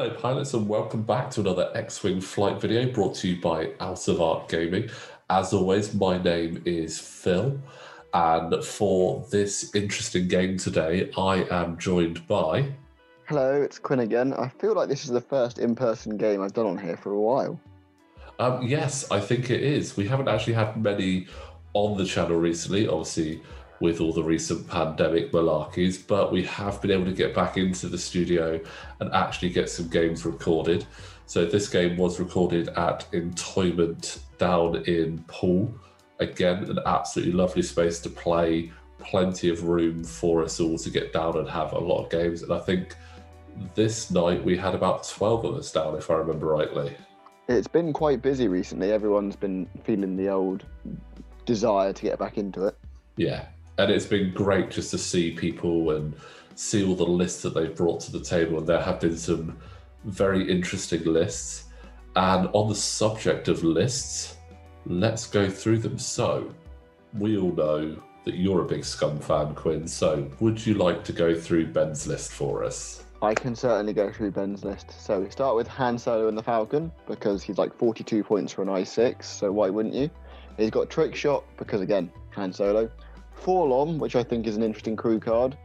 Hello pilots and welcome back to another X-Wing flight video brought to you by Out of Arc Gaming. As always, my name is Phil, and for this interesting game today, I am joined by... Hello, it's Quinn again. I feel like this is the first in-person game I've done on here for a while. Yes, I think it is. We haven't actually had many on the channel recently, obviously with all the recent pandemic malarkeys, but we have been able to get back into the studio and actually get some games recorded. So this game was recorded at Entoyment down in Poole. Again, an absolutely lovely space to play, plenty of room for us all to get down and have a lot of games. And I think this night we had about 12 of us down, if I remember rightly. It's been quite busy recently. Everyone's been feeling the old desire to get back into it. Yeah, and it's been great just to see people and see all the lists that they've brought to the table. And there have been some very interesting lists. And on the subject of lists, let's go through them. So we all know that you're a big Scum fan, Quinn. So would you like to go through Ben's list for us? I can certainly go through Ben's list. So we start with Han Solo and the Falcon, because he's like 42 points for an I6, so why wouldn't you? He's got Trick Shot, because again, Han Solo. Forlom, which I think is an interesting crew card.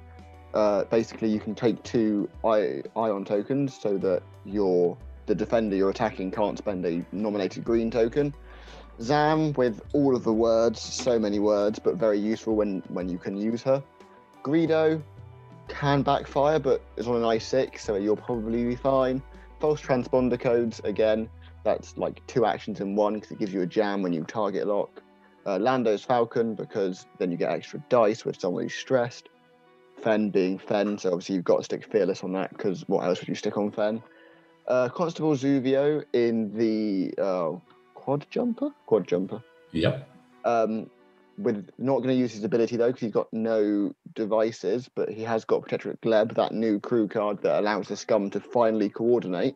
Basically, you can take two ion tokens so that the defender you're attacking can't spend a nominated green token. Zam, with all of the words, so many words, but very useful when you can use her. Greedo can backfire, but it's on an I6, so you'll probably be fine. False transponder codes, again, that's like two actions in one because it gives you a jam when you target lock. Lando's Falcon, because then you get extra dice with someone who's stressed. Fen being Fen, so obviously you've got to stick Fearless on that, because what else would you stick on Fen? Constable Zuvio in the quad jumper. Yep. With not going to use his ability though, because he's got no devices, but he has got Protectorate Gleb, that new crew card that allows the Scum to finally coordinate.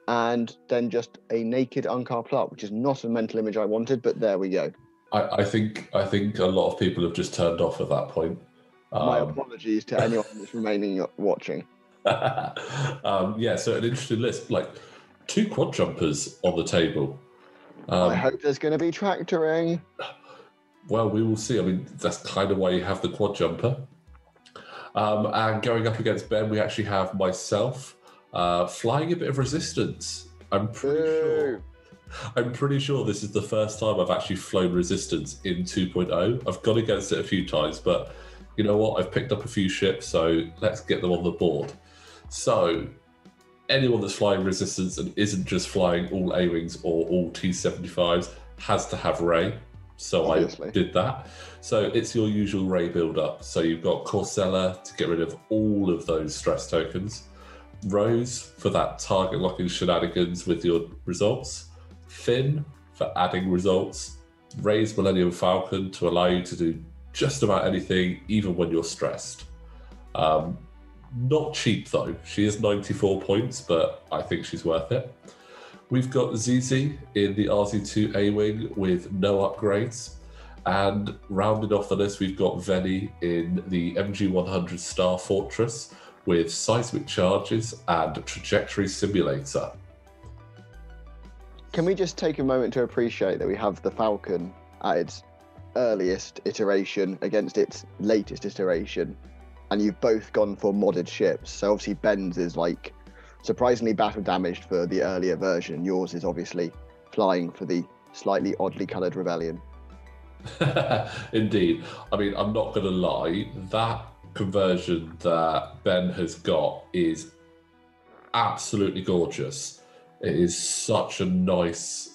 And then just a naked Unkar Plut, which is not a mental image I wanted, but there we go. I think a lot of people have just turned off at that point. My apologies to anyone that's remaining watching. Yeah, so an interesting list, like 2 quad jumpers on the table. I hope there's going to be tractoring. Well, we will see. I mean, that's kind of why you have the quad jumper. And going up against Ben, we actually have myself flying a bit of resistance. I'm pretty sure this is the first time I've actually flown resistance in 2.0. I've gone against it a few times, but you know what? I've picked up a few ships, so let's get them on the board. So anyone that's flying resistance and isn't just flying all A-Wings or all T-75s has to have Ray. So obviously. I did that. So it's your usual Ray build-up. So you've got Corsella to get rid of all of those stress tokens. Rose for that target locking shenanigans with your results. Finn for adding results. Ray's Millennium Falcon to allow you to do just about anything, even when you're stressed. Not cheap though. She is 94 points, but I think she's worth it. We've got Zizi in the RZ2 A-Wing with no upgrades. And rounding off the list, we've got Veni in the MG100 Star Fortress with seismic charges and trajectory simulator. Can we just take a moment to appreciate that we have the Falcon at its earliest iteration against its latest iteration, and you've both gone for modded ships. So obviously Ben's is like surprisingly battle damaged for the earlier version. Yours is obviously flying for the slightly oddly coloured Rebellion. Indeed. I mean, I'm not going to lie, that conversion that Ben has got is absolutely gorgeous. It is such a nice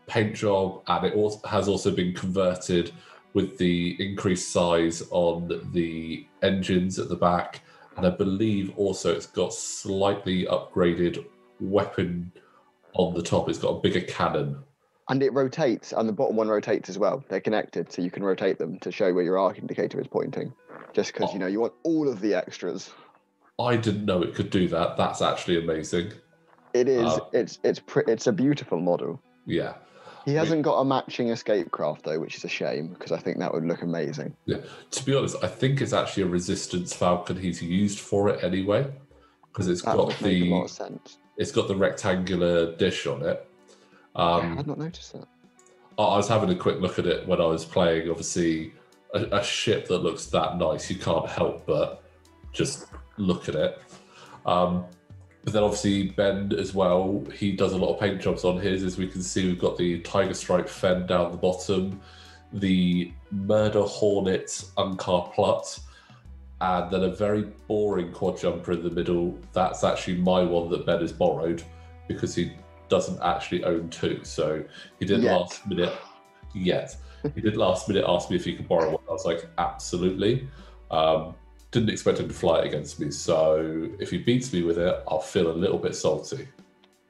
paint job, and it has also been converted with the increased size on the engines at the back, and I believe also it's got slightly upgraded weapon on the top. It's got a bigger cannon. And it rotates, and the bottom one rotates as well. They're connected, so you can rotate them to show where your arc indicator is pointing. Just because, you want all of the extras. I didn't know it could do that. That's actually amazing. It is. It's a beautiful model. Yeah. He hasn't got a matching escape craft, though, which is a shame, because I think that would look amazing. Yeah. To be honest, I think it's actually a Resistance Falcon he's used for it anyway. because it's That got would make a lot of sense. it's got the rectangular dish on it. I had not noticed that. I was having a quick look at it when I was playing. Obviously, a ship that looks that nice, you can't help but just look at it. But then obviously Ben as well, he does a lot of paint jobs on his. As we can see, we've got the Tiger Stripe Fen down the bottom, the Murder Hornet Unkar Plut, and then a very boring quad jumper in the middle. That's actually my one that Ben has borrowed because he doesn't actually own two. So he did last minute ask me if he could borrow one. I was like, absolutely. Didn't expect him to fly it against me. So if he beats me with it, I'll feel a little bit salty.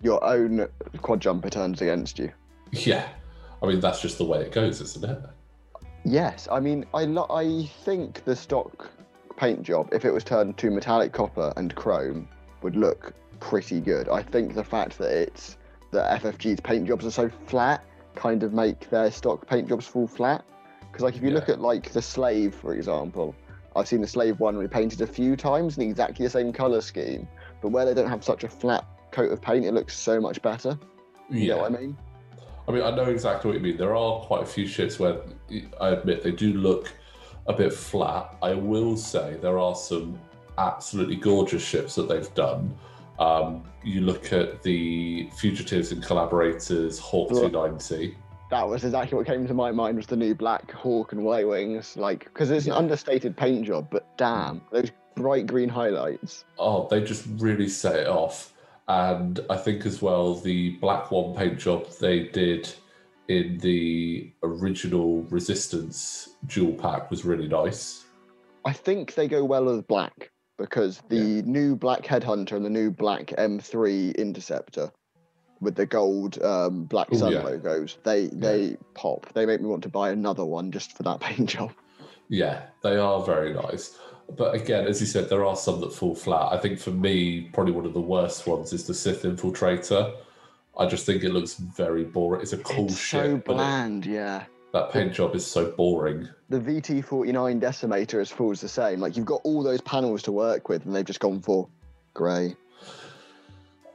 Your own quad jumper turns against you. Yeah. I mean, that's just the way it goes, isn't it? Yes. I mean, I think the stock paint job, if it was turned to metallic copper and chrome, would look pretty good. I think the fact that FFG's paint jobs are so flat kind of make their stock paint jobs fall flat. Because like if you look at like the Slave, for example, I've seen the Slave one repainted a few times in exactly the same colour scheme, but where they don't have such a flat coat of paint, it looks so much better. You know what I mean? I mean, I know exactly what you mean. There are quite a few ships where I admit they do look a bit flat. I will say there are some absolutely gorgeous ships that they've done. You look at the Fugitives and Collaborators Hawk 290. That was exactly what came to my mind, was the new Black Hawk and White Wings. Like, because it's an understated paint job, but damn, those bright green highlights. Oh, they just really set it off. And I think as well, the Black One paint job they did in the original Resistance dual pack was really nice. I think they go well with black, because the new Black Headhunter and the new Black M3 Interceptor with the gold Black Sun logos, they pop. They make me want to buy another one just for that paint job. Yeah, they are very nice. But again, as you said, there are some that fall flat. I think for me, probably one of the worst ones is the Sith Infiltrator. I just think it looks very boring. It's a cool ship. So bland, That paint job is so boring. The VT-49 Decimator is falls the same. Like, you've got all those panels to work with, and they've just gone for grey.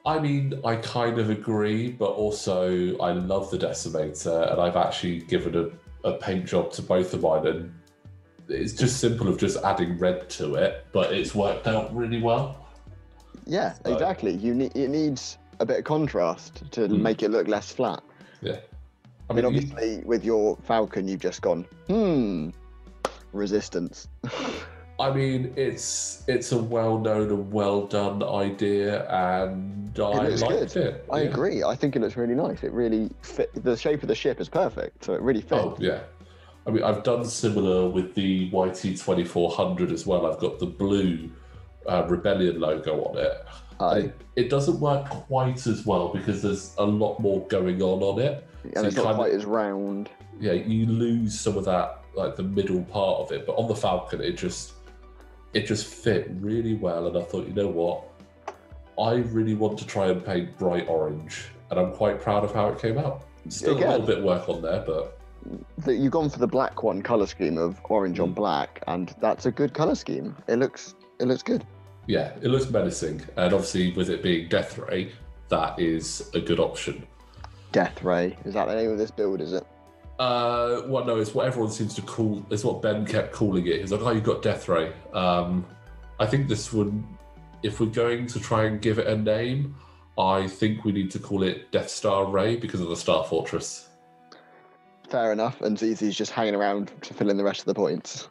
I mean, I kind of agree, but also I love the Decimator, and I've actually given a paint job to both of mine, and it's just simple of just adding red to it, but it's worked out really well. Yeah, so, exactly. It needs a bit of contrast to make it look less flat. Yeah. I mean, obviously, with your Falcon, you've just gone, Resistance. I mean, it's a well-known and well-done idea, and I liked it. I agree. I think it looks really nice. It really fit. The shape of the ship is perfect, so it really fits. Oh, yeah. I mean, I've done similar with the YT2400 as well. I've got the blue Rebellion logo on it. It doesn't work quite as well because there's a lot more going on it. And so it's not quite as round. Yeah, you lose some of that, like the middle part of it. But on the Falcon, it just fit really well. And I thought, you know what? I really want to try and paint bright orange. And I'm quite proud of how it came out. Still a little bit of work on there, but... You've gone for the black one colour scheme of orange on black, and that's a good colour scheme. It looks good. Yeah, it looks menacing, and obviously with it being Death Ray, that is a good option. Death Ray, is that the name of this build, is it? Well, no, it's what everyone seems to call, it's what Ben kept calling it. He's like, oh, you've got Death Ray. I think this one, if we're going to try and give it a name, I think we need to call it Death Star Ray because of the Star Fortress. Fair enough, and Zizi's just hanging around to fill in the rest of the points.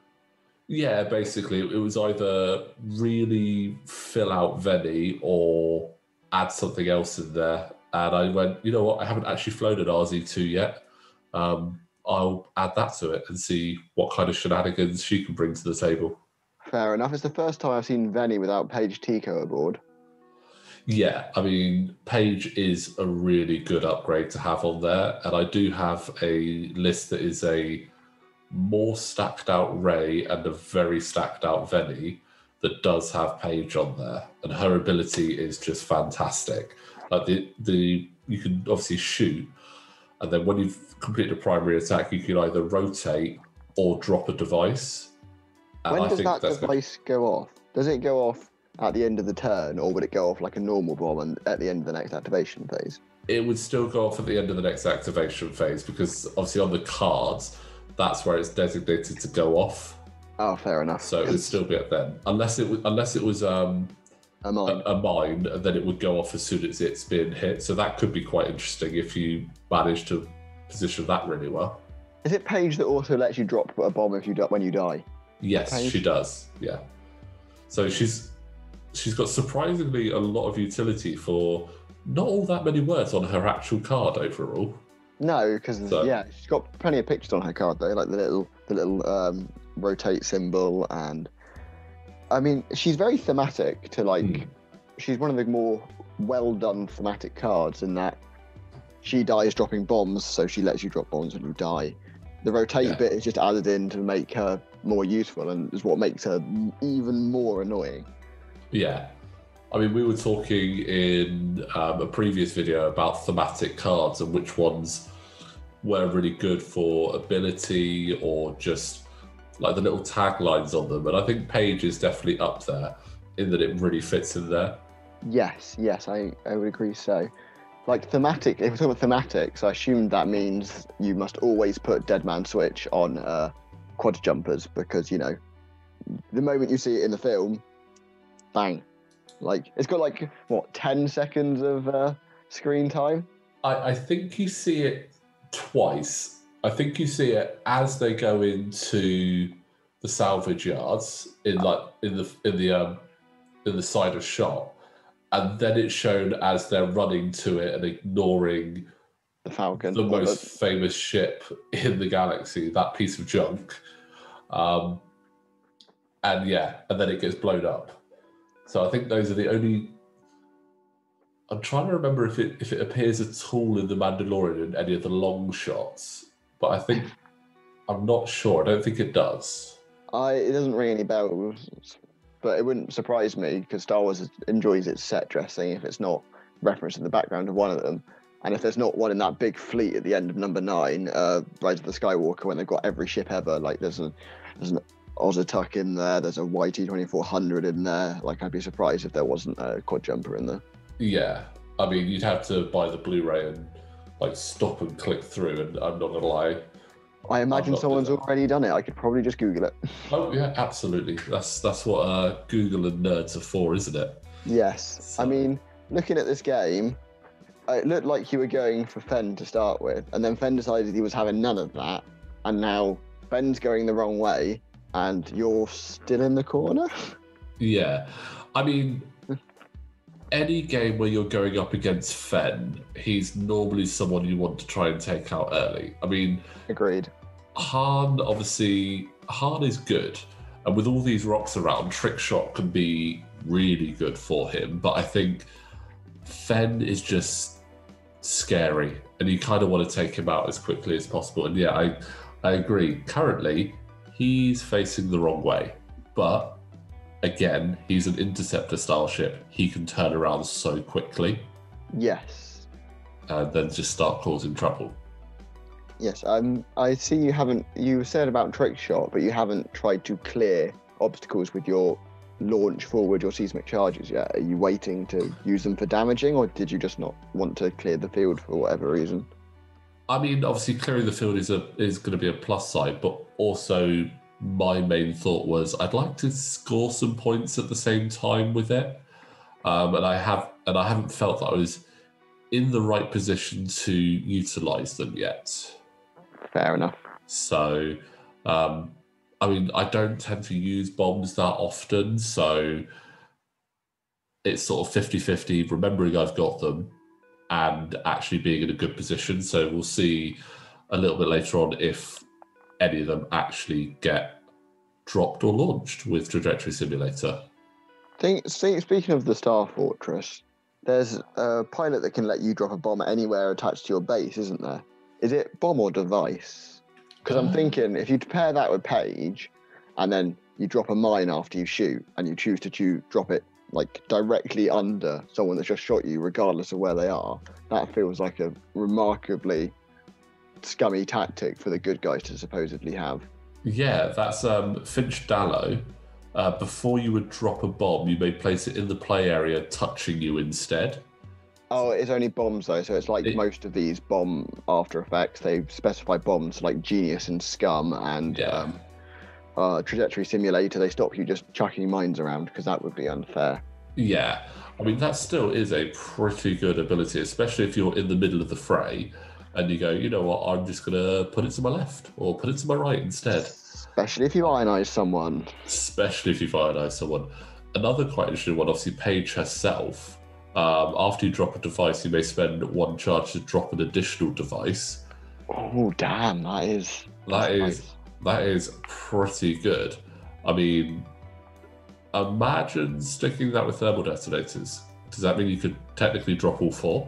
Yeah, basically, it was either really fill out Veni or add something else in there. And I went, you know what, I haven't actually flown an RZ2 yet. I'll add that to it and see what kind of shenanigans she can bring to the table. Fair enough. It's the first time I've seen Veni without Paige Tico aboard. Yeah, I mean, Paige is a really good upgrade to have on there. And I do have a list that is a more stacked out Ray and a very stacked out Veni that does have Paige on there. And her ability is just fantastic. Like you can obviously shoot, and then when you've completed a primary attack, you can either rotate or drop a device. And when does that device go off? Does it go off at the end of the turn, or would it go off like a normal bomb and at the end of the next activation phase? It would still go off at the end of the next activation phase because obviously on the cards, that's where it's designated to go off. Oh, fair enough. So it would still be at then, unless it was a mine. a mine, and then it would go off as soon as it's been hit. So that could be quite interesting if you manage to position that really well. Is it Paige that also lets you drop a bomb when you die? Yes, Paige? she does. Yeah. So she's got surprisingly a lot of utility for not all that many words on her actual card overall. No, because she's got plenty of pictures on her card though, like the little rotate symbol, and I mean she's very thematic to like. She's one of the more well done thematic cards in that she dies dropping bombs, so she lets you drop bombs when you die. The rotate bit is just added in to make her more useful, and is what makes her even more annoying. Yeah. I mean, we were talking in a previous video about thematic cards and which ones were really good for ability or just like the little taglines on them. And I think Paige is definitely up there in that it really fits in there. Yes, I would agree so. Like thematic, if we're talking about thematics, I assume that means you must always put Dead Man Switch on quad jumpers because, you know, the moment you see it in the film, bang. Like, it's got like, 10 seconds of screen time? I think you see it twice. I think you see it as they go into the salvage yards in the side of shot, and then it's shown as they're running to it and ignoring the Falcon, the most famous ship in the galaxy, that piece of junk. And then it gets blown up. So I think those are the only. I'm trying to remember if it appears at all in The Mandalorian in any of the long shots, but I'm not sure. I don't think it does. It doesn't ring any bells, but it wouldn't surprise me because Star Wars enjoys its set dressing if it's not referenced in the background of one of them, and if there's not one in that big fleet at the end of number 9, Rise of the Skywalker, when they've got every ship ever. Like there's an Ozatuck in there, there's a YT-2400 in there. Like I'd be surprised if there wasn't a quad jumper in there. Yeah, I mean, you'd have to buy the Blu-ray and like stop and click through, and I'm not gonna lie. I imagine someone's already done it. I could probably just Google it. Oh yeah, absolutely. That's what Google and nerds are for, isn't it? Yes. So. I mean, looking at this game, it looked like you were going for Fenn to start with, and then Fenn decided he was having none of that, and now Fenn's going the wrong way, and you're still in the corner? Yeah. I mean, any game where you're going up against Fenn, he's normally someone you want to try and take out early. I mean... Agreed. Han is good. And with all these rocks around, Trick Shot can be really good for him. But I think Fenn is just scary. And you kind of want to take him out as quickly as possible. And yeah, I agree. Currently, he's facing the wrong way. But... again, he's an interceptor style ship. He can turn around so quickly. Yes. And then just start causing trouble. Yes, I see you said about Trick Shot, but you haven't tried to clear obstacles with your launch forward, your seismic charges yet. Are you waiting to use them for damaging, or did you just not want to clear the field for whatever reason? I mean, obviously clearing the field is going to be a plus side, but also... my main thought was I'd like to score some points at the same time with it, and I haven't felt that I was in the right position to utilize them yet. Fair enough. So, I mean, I don't tend to use bombs that often, so it's sort of 50-50, remembering I've got them and actually being in a good position. So we'll see a little bit later on if any of them actually get dropped or launched with Trajectory Simulator. Speaking of the Star Fortress, there's a pilot that can let you drop a bomb anywhere attached to your base, isn't there? Is it bomb or device? Because I'm thinking if you pair that with Paige, and then you drop a mine after you shoot, and you choose to drop it like directly under someone that's just shot you, regardless of where they are, that feels like a remarkably scummy tactic for the good guys to supposedly have. Yeah, that's Finch Dallow Before you would drop a bomb, you may place it in the play area, touching you instead. Oh, it's only bombs though, so it's like most of these bomb After Effects, they specify bombs like Genius and Scum and Trajectory Simulator. They stop you just chucking mines around because that would be unfair. Yeah, I mean, that still is a pretty good ability, especially if you're in the middle of the fray and you go, you know what, I'm just going to put it to my left or put it to my right instead. Especially if you ionize someone. Another quite interesting one, obviously, Paige herself. After you drop a device, you may spend 1 charge to drop an additional device. Oh, damn, that is pretty good. I mean, imagine sticking that with thermal detonators. Does that mean you could technically drop all 4?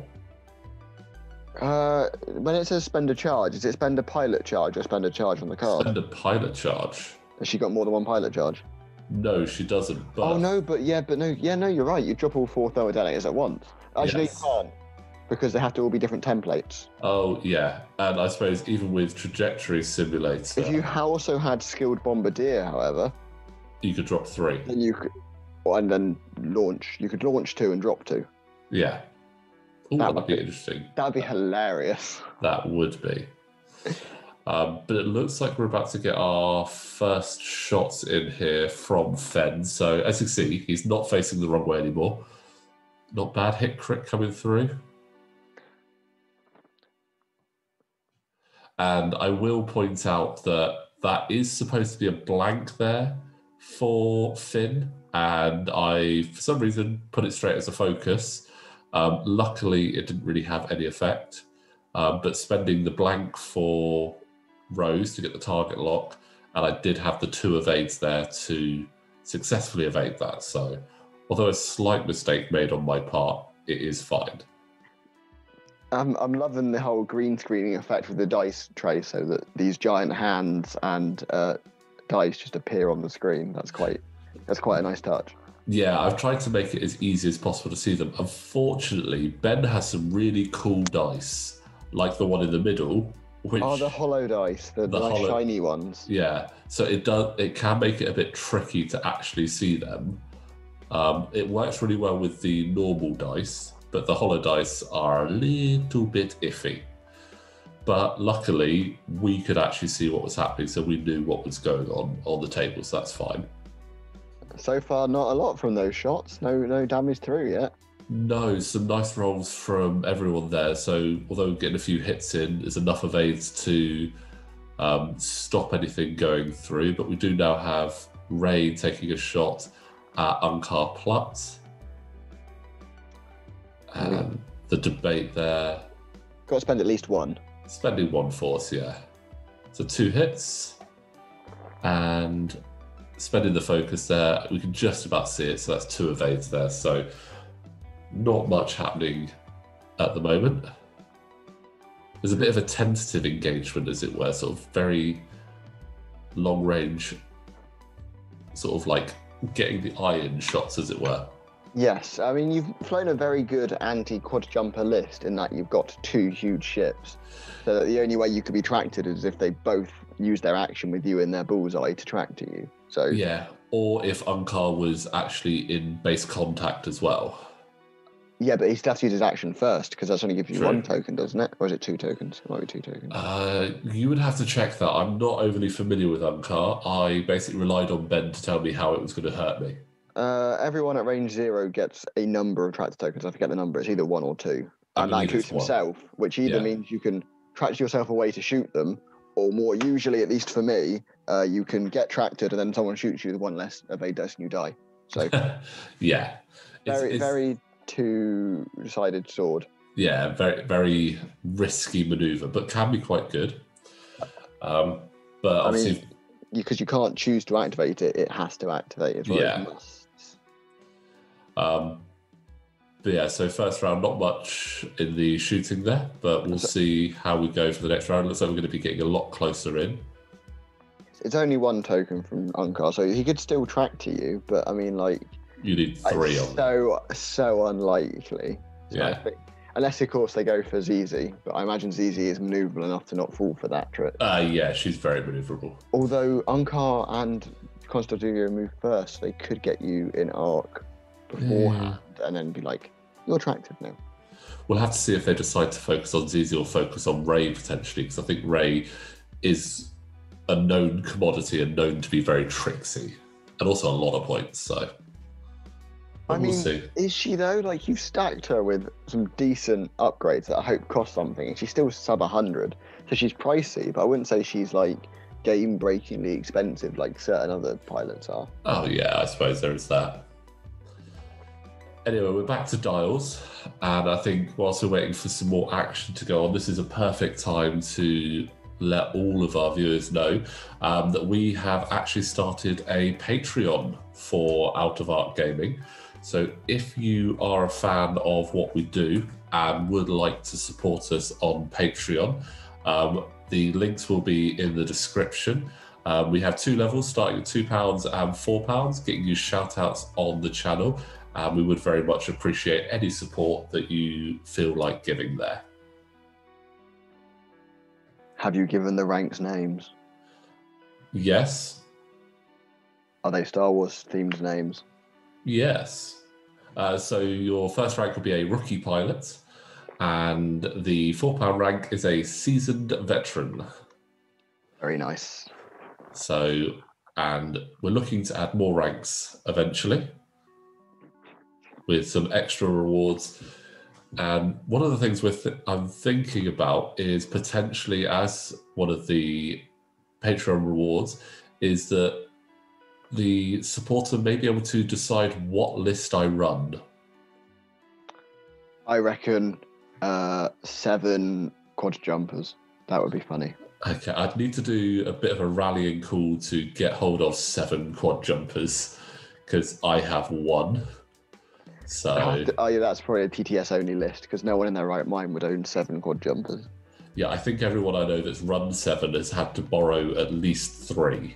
When it says spend a charge, does it spend a pilot charge or spend a charge on the card? Spend a pilot charge. Has she got more than 1 pilot charge? No, she doesn't. But... Oh no, no, you're right. You drop all 4 thermal detonators at once. Actually, yes. You can't, because they have to all be different templates. Oh yeah, and I suppose even with Trajectory Simulator, if you also had Skilled Bombardier, however, you could drop 3. Then you could, and then launch. You could launch 2 and drop 2. Yeah. Ooh, that'd be interesting. That'd be hilarious. That would be. But it looks like we're about to get our first shots in here from Fenn. So as you can see, he's not facing the wrong way anymore. Not bad hit crit coming through. And I will point out that that is supposed to be a blank there for Finn. And I, for some reason, put it straight as a focus. Luckily, it didn't really have any effect. But spending the blank for Rose to get the target lock, and I did have the 2 evades there to successfully evade that. So, although a slight mistake made on my part, it is fine. I'm loving the whole green screening effect with the dice tray, so that these giant hands and dice just appear on the screen. That's quite a nice touch. Yeah, I've tried to make it as easy as possible to see them. Unfortunately, Ben has some really cool dice, like the one in the middle. The hollow dice, the nice shiny ones. Yeah, so it can make it a bit tricky to actually see them. It works really well with the normal dice, but the hollow dice are a little bit iffy. But luckily, we could actually see what was happening, so we knew what was going on the table, so that's fine. So far, not a lot from those shots. No damage through yet. No, some nice rolls from everyone there. So although getting a few hits in, there's enough evades to stop anything going through. But we do now have Ray taking a shot at Unkar Plutt. And the debate there. Got to spend at least 1. Spending 1 force, yeah. So 2 hits. And spending the focus there. We can just about see it. So that's 2 evades there. So not much happening at the moment. There's a bit of a tentative engagement, as it were, sort of very long range, sort of like getting the iron shots, as it were. Yes, I mean, you've flown a very good anti-quad jumper list in that you've got 2 huge ships. So that the only way you could be tracted is if they both use their action with you in their bullseye to track to you. So yeah, or if Unkar was actually in base contact as well. Yeah, but he still has to use his action first, because that's only gives you 1 token, doesn't it? Or is it 2 tokens? It might be 2 tokens. You would have to check that. I'm not overly familiar with Unkar. I basically relied on Ben to tell me how it was going to hurt me. Everyone at range 0 gets a number of tractor tokens. I forget the number. It's either 1 or 2. And that includes himself, which either means you can tractor yourself away to shoot them, or more usually, at least for me, you can get tractored and then someone shoots you with 1 less evade dice and you die. So yeah. Very 2-sided sword. Yeah, very, very risky maneuver, but can be quite good. But obviously, because you can't choose to activate it, it has to activate as well. Yeah. But yeah, so first round, not much in the shooting there, but we'll see how we go for the next round. Looks like we're going to be getting a lot closer in. It's only 1 token from Unkar, so he could still track to you, but I mean, like, you need 3 on them. So unlikely. Yeah. Unless, of course, they go for ZZ, but I imagine ZZ is manoeuvrable enough to not fall for that trick. Yeah, she's very manoeuvrable. Although Unkar and Constantino move first. They could get you in arc beforehand and then be like, you're attractive now. We'll have to see if they decide to focus on Zizi or focus on Ray potentially, because I think Ray is a known commodity and known to be very tricksy, and also a lot of points. So, we'll see. Is she though? Like, you've stacked her with some decent upgrades that I hope cost something, and she's still sub 100, so she's pricey. But I wouldn't say she's like game-breakingly expensive like certain other pilots are. Oh yeah, I suppose there is that. Anyway, we're back to dials, and I think whilst we're waiting for some more action to go on, this is a perfect time to let all of our viewers know that we have actually started a Patreon for Out of Arc Gaming. So if you are a fan of what we do and would like to support us on Patreon, the links will be in the description. We have 2 levels starting at £2 and £4, getting you shout outs on the channel. And we would very much appreciate any support that you feel like giving there. Have you given the ranks names? Yes. Are they Star Wars themed names? Yes. So your first rank will be a rookie pilot, and the £4 rank is a seasoned veteran. Very nice. So, and we're looking to add more ranks eventually, with some extra rewards. And one of the things I'm thinking about is potentially, as one of the Patreon rewards, is that the supporter may be able to decide what list I run. I reckon 7 quad jumpers. That would be funny. Okay, I'd need to do a bit of a rallying call to get hold of 7 quad jumpers, because I have 1. So yeah, that's probably a TTS only list, because no one in their right mind would own 7 quad jumpers. Yeah, I think everyone I know that's run 7 has had to borrow at least 3.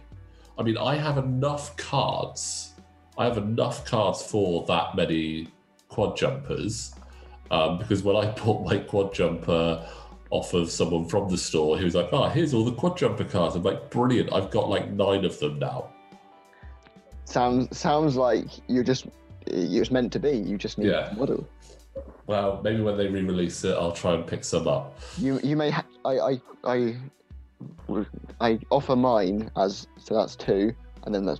I mean, I have enough cards. I have enough cards for that many quad jumpers, because when I bought my quad jumper off of someone from the store, he was like, "Oh, here's all the quad jumper cards." I'm like, "Brilliant! I've got like 9 of them now." Sounds like it's meant to be. You just need a model. Well, maybe when they re-release it, I'll try and pick some up. You may. I offer mine as, so that's 2, and then that's,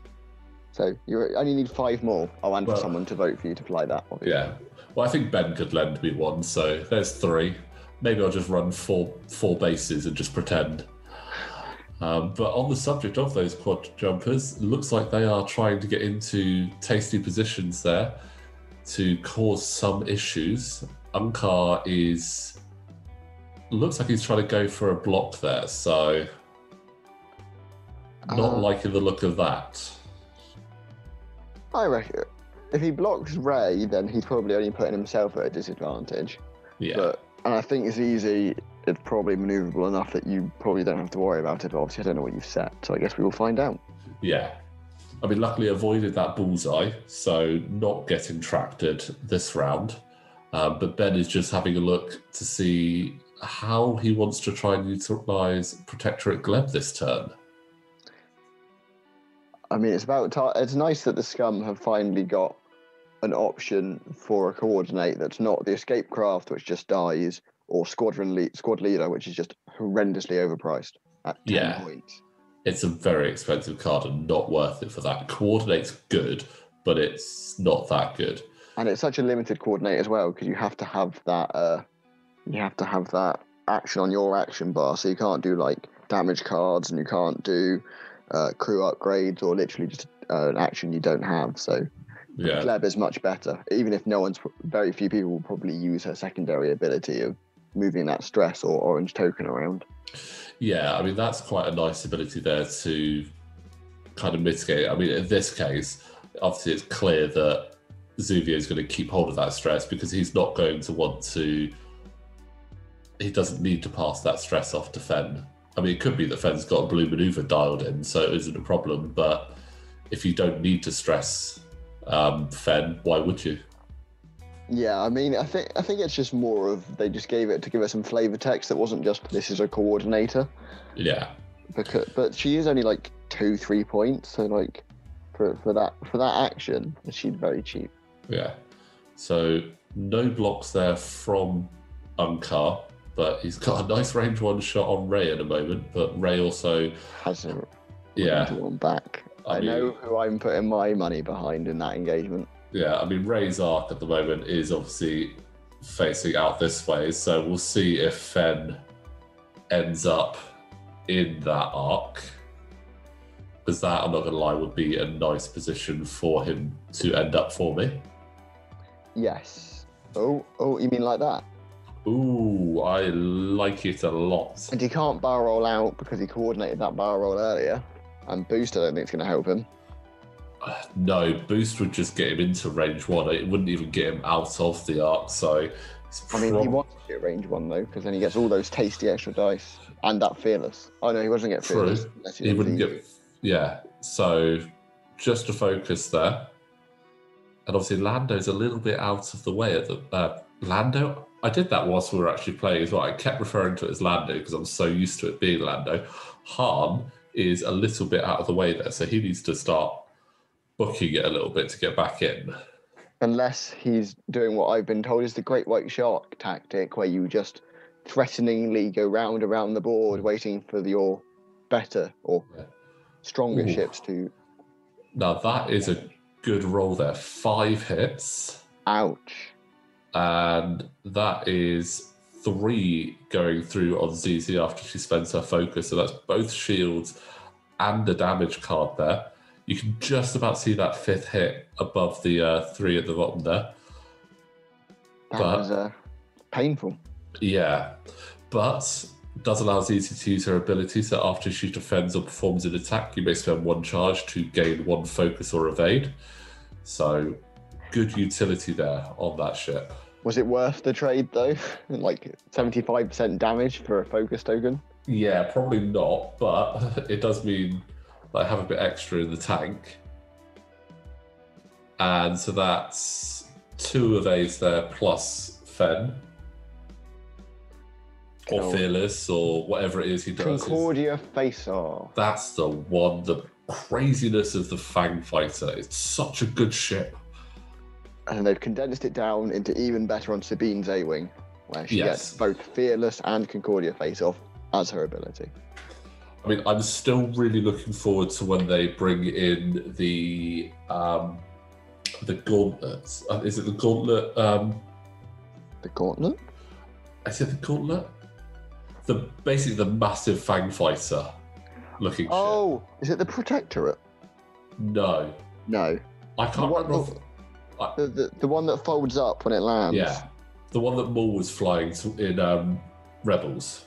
so you only need 5 more. And for someone to vote for you to fly that, obviously. Yeah. Well, I think Ben could lend me 1, so there's 3. Maybe I'll just run four bases and just pretend. But on the subject of those quad jumpers, it looks like they are trying to get into tasty positions there to cause some issues. Unkar looks like he's trying to go for a block there, so not liking the look of that. I reckon if he blocks Ray, then he's probably only putting himself at a disadvantage. Yeah. And I think it's probably manoeuvrable enough that you probably don't have to worry about it. But obviously, I don't know what you've set, so I guess we will find out. Yeah. I mean, luckily avoided that bullseye, so not getting tracted this round. But Ben is just having a look to see how he wants to try and utilise Protectorate Gleb this turn. I mean, it's nice that the Scum have finally got an option for a coordinate that's not the escape craft, which just dies, or squad leader, which is just horrendously overpriced at 10 points. It's a very expensive card and not worth it for that. Coordinate's good, but it's not that good. And it's such a limited coordinate as well, because you have to have that. You have to have that action on your action bar, so you can't do like damage cards, and you can't do crew upgrades, or literally just an action you don't have. So Gleb is much better, even if very few people will probably use her secondary ability of moving that stress or orange token around. Yeah, I mean, that's quite a nice ability there to kind of mitigate. I mean, in this case, obviously it's clear that Zuvio is going to keep hold of that stress, because he's not going to want to. He doesn't need to pass that stress off to Fen. I mean, it could be that Fen's got a blue maneuver dialed in, so it isn't a problem. But if you don't need to stress Fen, why would you? Yeah, I mean, I think it's just more of they just gave it to give her some flavor text that wasn't just this is a coordinator. Yeah. But she is only like 2-3 points, so like for that action, she's very cheap. Yeah. So no blocks there from Unkar, but he's got a nice range one shot on Ray at the moment. But Ray also Has a yeah one back. I know who I'm putting my money behind in that engagement. Yeah, I mean Ray's arc at the moment is obviously facing out this way, so we'll see if Fen ends up in that arc. Because that, I'm not going to lie, would be a nice position for him to end up for me. Yes. Oh, you mean like that? Ooh, I like it a lot. And he can't barrel roll out because he coordinated that barrel roll earlier. And Boost, I don't think it's going to help him. No, Boost would just get him into range one. It wouldn't even get him out of the arc, so... I mean, he wants to get range one, though, because then he gets all those tasty extra dice. And that Fearless. Oh, no, he wasn't get Fearless. True. He wouldn't get... Yeah, so just to focus there. And obviously Lando's a little bit out of the way at the... Lando? I did that whilst we were actually playing as well. I kept referring to it as Lando because I'm so used to it being Lando. Han is a little bit out of the way there, so he needs to start booking it a little bit to get back in. Unless he's doing what I've been told is the Great White Shark tactic, where you just threateningly go round around the board waiting for your better or stronger ships to... Now that is a good roll there. 5 hits. Ouch. And that is 3 going through on ZZ after she spends her focus. So that's both shields and a damage card there. You can just about see that 5th hit above the 3 at the bottom there. That was painful. Yeah, but does allow ZZ to use her ability. So after she defends or performs an attack, you may spend 1 charge to gain 1 focus or evade. So good utility there on that ship. Was it worth the trade though? Like 75% damage for a focus token? Yeah, probably not, but it does mean I have a bit extra in the tank. And so that's 2 evades there plus Fen. Or Fearless, or whatever it is he does. Concordia Face-Off. That's the one, the craziness of the Fang Fighter. It's such a good ship. And they've condensed it down into even better on Sabine's A-Wing, where she gets both Fearless and Concordia Face-Off as her ability. I mean, I'm still really looking forward to when they bring in the gauntlets. Is it the gauntlet? The gauntlet? Is it the gauntlet? Basically the massive Fang Fighter looking ship. Oh, is it the Protectorate? No. No. I can't remember. The one that folds up when it lands. Yeah. The one that Maul was flying in Rebels.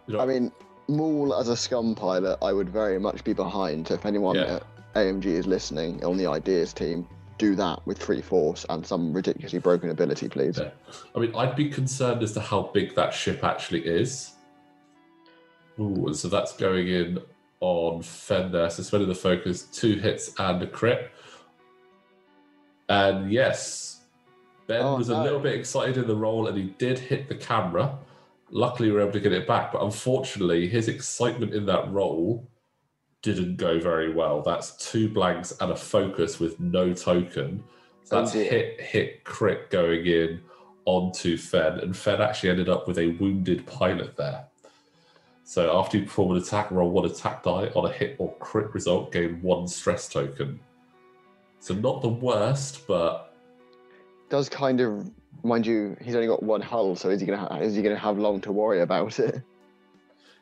You know, I mean, Maul as a Scum pilot, I would very much be behind. So if anyone at AMG is listening on the ideas team, do that with 3 Force and some ridiculously broken ability, please. Yeah. I mean, I'd be concerned as to how big that ship actually is. Ooh, so that's going in on Fen there. Suspending the focus, 2 hits and a crit. And yes, Ben was a little bit excited in the roll and he did hit the camera. Luckily, we were able to get it back. But unfortunately, his excitement in that roll didn't go very well. That's 2 blanks and a focus with no token. So that's hit, crit going in onto Fen. And Fen actually ended up with a wounded pilot there. So after you perform an attack, roll 1 attack die on a hit or crit result, gain 1 stress token. So not the worst, but... Does kind of, mind you, he's only got 1 hull, so is he gonna have long to worry about it?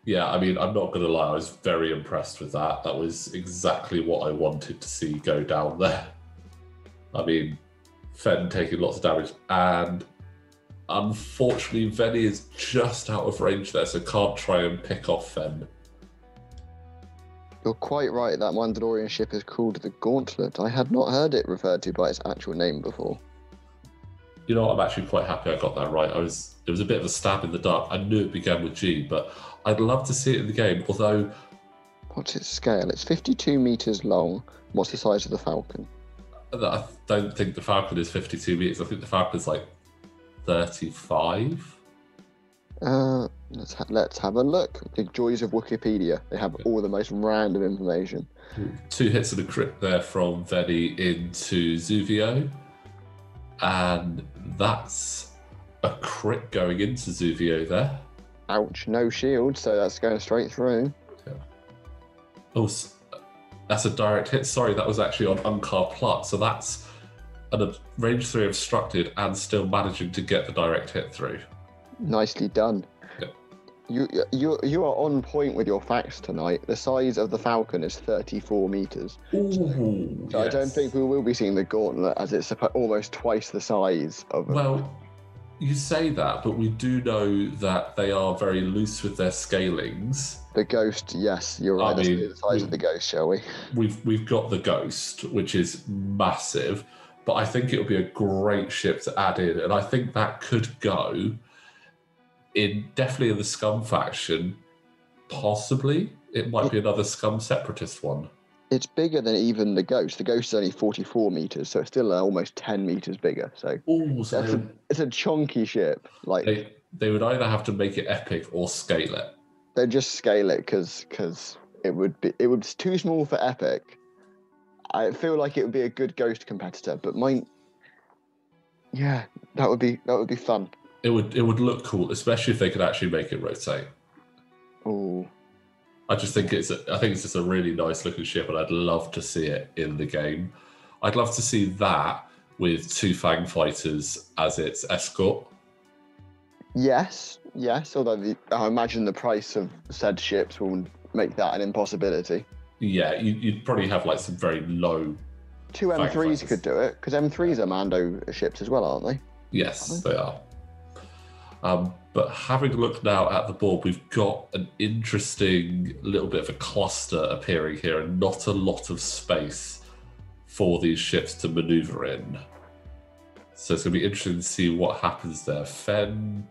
Yeah, I mean, I'm not going to lie, I was very impressed with that. That was exactly what I wanted to see go down there. I mean, Fen taking lots of damage, and unfortunately, Venny is just out of range there, so can't try and pick off Fen. You're quite right, that Mandalorian ship is called the Gauntlet. I had not heard it referred to by its actual name before. You know what, I'm actually quite happy I got that right. It was a bit of a stab in the dark. I knew it began with G, but I'd love to see it in the game, although... What's its scale? It's 52 metres long. What's the size of the Falcon? I don't think the Falcon is 52 metres. I think the Falcon's like 35. Let's have a look. The joys of Wikipedia. They have all the most random information. 2 hits and a crit there from Veni into Zuvio. And that's a crit going into Zuvio there. Ouch, no shield, so that's going straight through. Yeah. Oh, that's a direct hit. Sorry, that was actually on Unkar Plut. So that's a range 3 obstructed and still managing to get the direct hit through. Nicely done. Yeah. You are on point with your facts tonight. The size of the Falcon is 34 meters. Ooh, so yes. I don't think we will be seeing the Gauntlet, as it's almost twice the size of. Well, you say that, but we do know that they are very loose with their scalings. The Ghost, yes, you're right. Let's do the size of the Ghost, shall we? We've got the Ghost, which is massive, but I think it would be a great ship to add in, and I think that could go definitely in the Scum faction. Possibly, it might be another Scum separatist one. It's bigger than even the Ghost. The Ghost is only 44 meters, so it's still almost 10 meters bigger. So, it's a chunky ship. Like they would either have to make it epic or scale it. They just scale it because it would too small for epic. I feel like it would be a good Ghost competitor, but that would be fun. It would look cool, especially if they could actually make it rotate. Oh. I just think it's just a really nice looking ship, and I'd love to see it in the game. I'd love to see that with 2 Fang fighters as its escort. Yes. Although I imagine the price of said ships will make that an impossibility. Yeah, you'd probably have like some very low. 2 M3s could do it, because M3s are Mando ships as well, aren't they? Yes, they are. But having a look now at the board, we've got an interesting little bit of a cluster appearing here and not a lot of space for these ships to maneuver in. So it's going to be interesting to see what happens there. Fenn's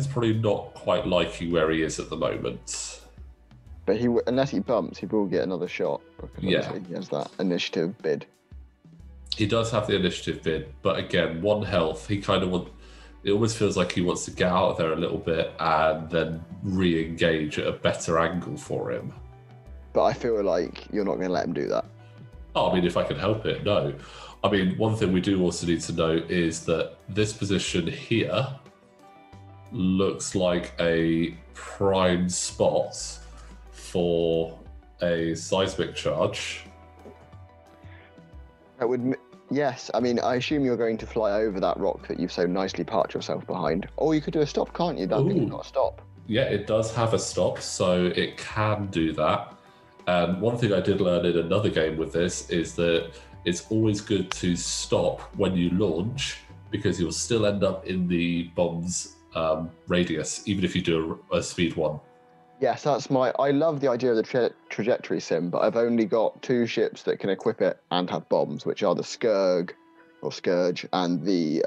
probably not quite liking where he is at the moment. But unless he bumps, he will get another shot. Because he has that initiative bid. He does have the initiative bid, but again, 1 health. It almost feels like he wants to get out of there a little bit and then re-engage at a better angle for him. But I feel like you're not going to let him do that. Oh, I mean, if I can help it, no. I mean, one thing we do also need to know is that this position here looks like a prime spot for a seismic charge. That would... Yes, I mean, I assume you're going to fly over that rock that you've so nicely parked yourself behind. Or you could do a stop, can't you? That thing's got a stop. Yeah, it does have a stop, so it can do that. And one thing I did learn in another game with this is that it's always good to stop when you launch, because you'll still end up in the bomb's radius, even if you do a speed 1. Yes, I love the idea of the trajectory sim, but I've only got 2 ships that can equip it and have bombs, which are the Scourge and the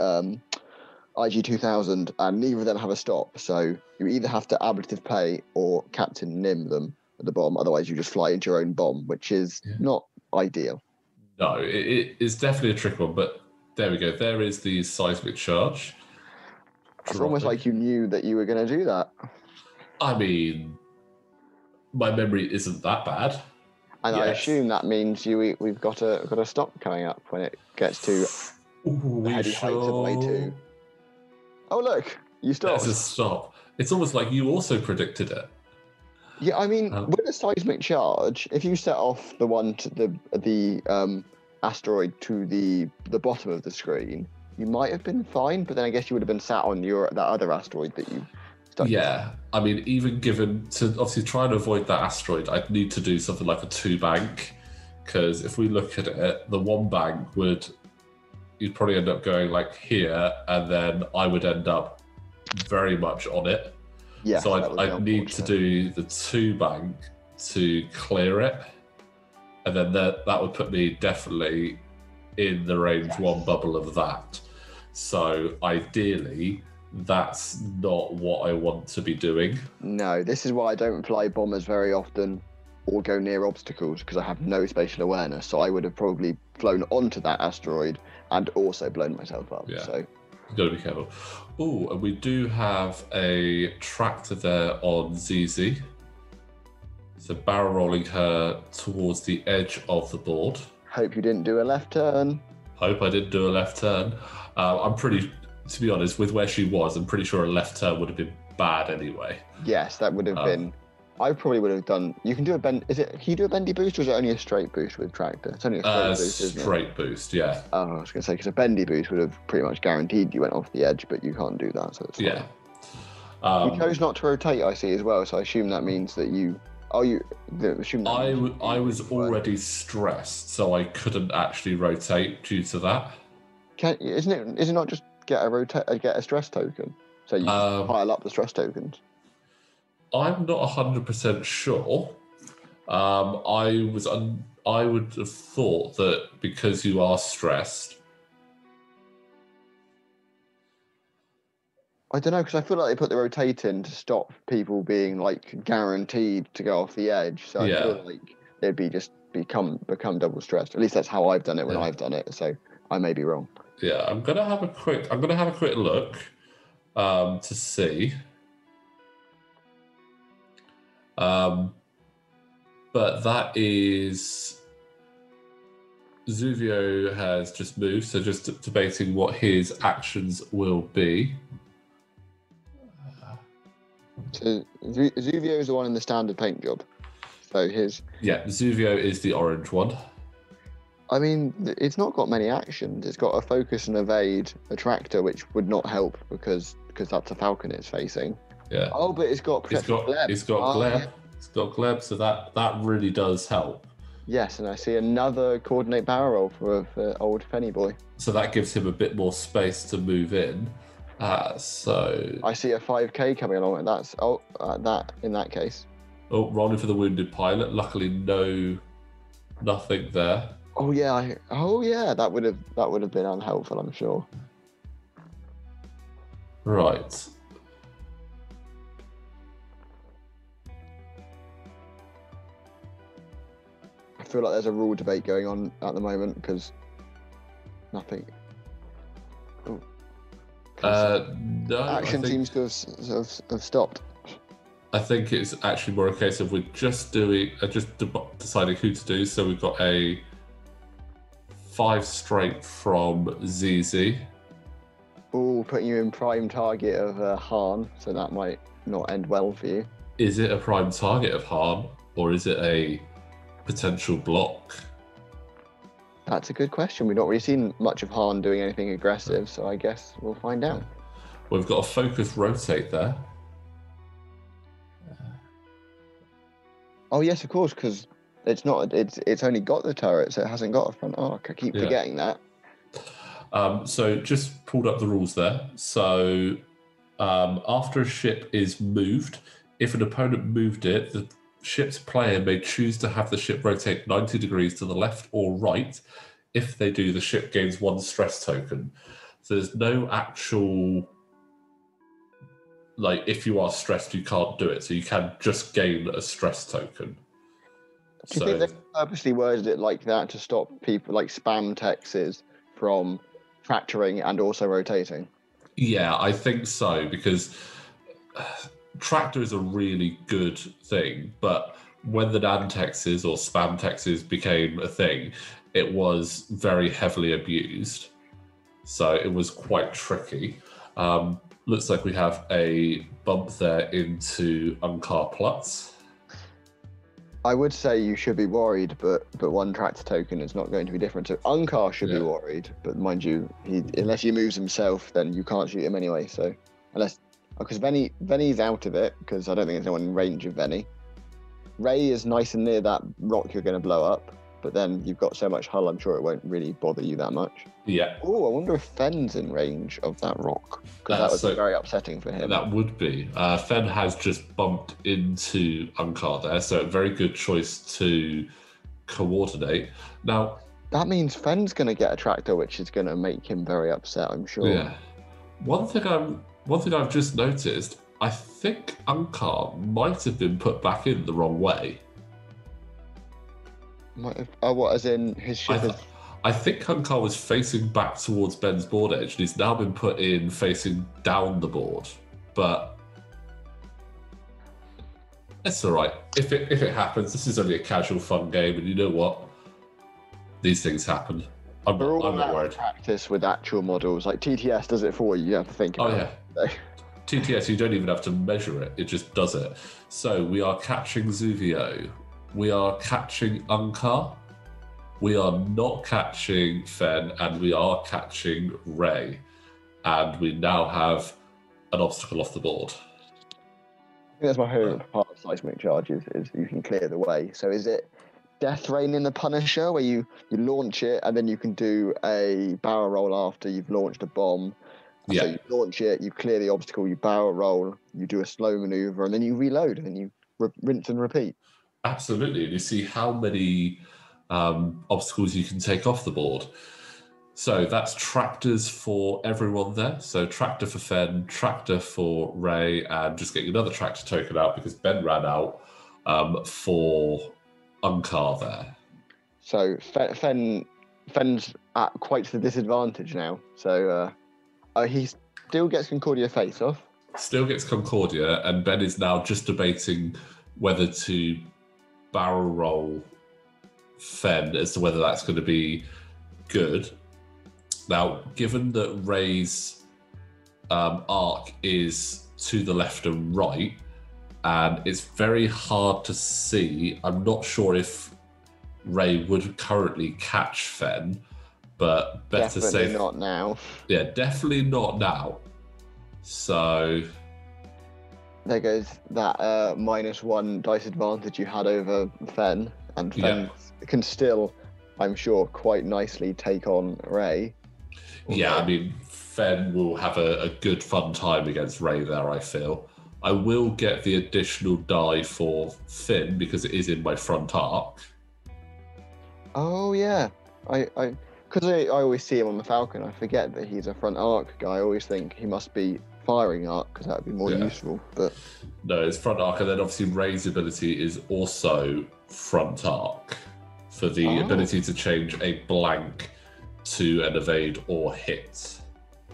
IG-2000, and neither of them have a stop. So you either have to ablative pay or Captain Nim them at the bomb, otherwise you just fly into your own bomb, which is not ideal. No, it is definitely a trick one, but there we go. There is the seismic charge. It's almost like you knew that you were going to do that. I mean, my memory isn't that bad. And yes. I assume that means we've got a stop coming up when it gets to heady heights of way 2. Oh look, you stopped. There's a stop. It's almost like you also predicted it. Yeah, I mean, with a seismic charge, if you set off the one to the asteroid to the bottom of the screen, you might have been fine. But then I guess you would have been sat on that other asteroid that you. Yeah, I mean, even given to obviously try and avoid that asteroid, I'd need to do something like a 2 bank, because if we look at it, the 1 bank you'd probably end up going like here, and then I would end up very much on it. Yeah. So I'd need to do the 2 bank to clear it, and then that would put me definitely in the range 1 bubble of that. So ideally, that's not what I want to be doing. No, this is why I don't fly bombers very often or go near obstacles, because I have no spatial awareness. So I would have probably flown onto that asteroid and also blown myself up. Yeah. So You've got to be careful. Oh, and we do have a tractor there on ZZ. So barrel rolling her towards the edge of the board. Hope you didn't do a left turn. Hope I didn't do a left turn. To be honest, with where she was, I'm pretty sure a left turn would have been bad anyway. Yes, that would have been. I probably would have done. You can do a bend. Can you do a bendy boost, or is it only a straight boost with tractor? It's only a straight boost, isn't it? Straight boost, yeah. Oh, I was going to say, because a bendy boost would have pretty much guaranteed you went off the edge, but you can't do that, so it's fine. Yeah. You chose not to rotate, I see, as well, so I assume that means that you. Oh, you assume that. I was already stressed, so I couldn't actually rotate due to that. Is it not just get a stress token? So you just pile up the stress tokens. I'm not 100% sure. I would have thought that because you are stressed. I don't know, because I feel like they put the rotate in to stop people being like guaranteed to go off the edge. So I feel like they'd become double stressed. At least that's how I've done it when I've done it. So I may be wrong. Yeah, I'm gonna have a quick look to see. But that is Zuvio has just moved, so just debating what his actions will be. So Zuvio is the one in the standard paint job. So Zuvio is the orange one. I mean, it's not got many actions. It's got a focus and evade, a tractor, which would not help because that's a falcon it's facing. Yeah. Oh, but it's got gleb. It's got gleb. Yeah. It's got gleb, so that really does help. Yes, and I see another coordinate barrel for old Fenny boy. So that gives him a bit more space to move in. So I see a 5k coming along, and that's that in that case. Oh, rolling for the wounded pilot. Luckily, nothing there. Oh yeah, that would have been unhelpful, I'm sure. Right. I feel like there's a rule debate going on at the moment because nothing. No. Action seems to have stopped. I think it's actually more a case of we're just deciding who to do. So we've got a 5 straight from ZZ. Oh, putting you in prime target of Han, so that might not end well for you. Is it a prime target of Han, or is it a potential block? That's a good question. We've not really seen much of Han doing anything aggressive, so I guess we'll find out. We've got a focus rotate there. Oh yes, of course, because it's only got the turret, so it hasn't got a front arc. I keep forgetting that. So just pulled up the rules there. So after a ship is moved, if an opponent moved it, the ship's player may choose to have the ship rotate 90 degrees to the left or right. If they do, the ship gains 1 stress token. So there's no actual, like, if you are stressed, you can't do it. So you can just gain a stress token. Do you think they purposely worded it like that to stop people like spam texts from fracturing and also rotating? Yeah, I think so, because tractor is a really good thing, but when the nantexes or spam texts became a thing, it was very heavily abused. So it was quite tricky. Looks like we have a bump there into Unkar Plus. I would say you should be worried, but 1 tractor token is not going to be different. So Unkar should be worried, but mind you, unless he moves himself, then you can't shoot him anyway. So because Venny's out of it, because I don't think there's anyone in range of Venny. Ray is nice and near that rock you're going to blow up, but then you've got so much hull, I'm sure it won't really bother you that much. Yeah. Oh, I wonder if Fenn's in range of that rock, because that would be very upsetting for him. That would be. Fenn has just bumped into Unkar there, so a very good choice to coordinate. Now, that means Fenn's going to get a tractor, which is going to make him very upset, I'm sure. Yeah. One thing I've just noticed, I think Unkar might have been put back in the wrong way. Might have, what, as in his ship I think Hunkar was facing back towards Ben's board edge, and he's now been put in facing down the board. But it's all right. If it happens, this is only a casual, fun game, and you know what? These things happen. I'm not worried. Practice with actual models, like TTS does it for you. You have to think about it. TTS, you don't even have to measure it. It just does it. So we are catching Zuvio. We are catching Unkar. We are not catching Fen, and we are catching Ray. And we now have an obstacle off the board. I think that's my favourite part of seismic charges, is you can clear the way. So is it Death Rain in the Punisher, where you launch it and then you can do a barrel roll after you've launched a bomb? Yeah. So you launch it, you clear the obstacle, you barrel roll, you do a slow maneuver, and then you reload, and then you rinse and repeat. Absolutely. And you see how many obstacles you can take off the board. So that's tractors for everyone there. So tractor for Fen, tractor for Ray, and just getting another tractor token out because Ben ran out for Unkar there. So Fen's at quite the disadvantage now. So he still gets Concordia face off. Still gets Concordia, and Ben is now just debating whether to barrel roll Fen as to whether that's going to be good. Now, given that Ray's arc is to the left and right, and it's very hard to see, I'm not sure if Ray would currently catch Fen, but better definitely safe. Not now. Yeah, definitely not now. So there goes that -1 dice advantage you had over Fen, and Fen can still, I'm sure, quite nicely take on Ray. Yeah, I mean, Fen will have a good fun time against Ray there, I feel. I will get the additional die for Finn because it is in my front arc. Oh, yeah. Because I always see him on the Falcon, I forget that he's a front arc guy. I always think he must be firing arc because that would be more useful. But no, it's front arc, and then obviously Ray's ability is also front arc for the ability to change a blank to an evade or hit.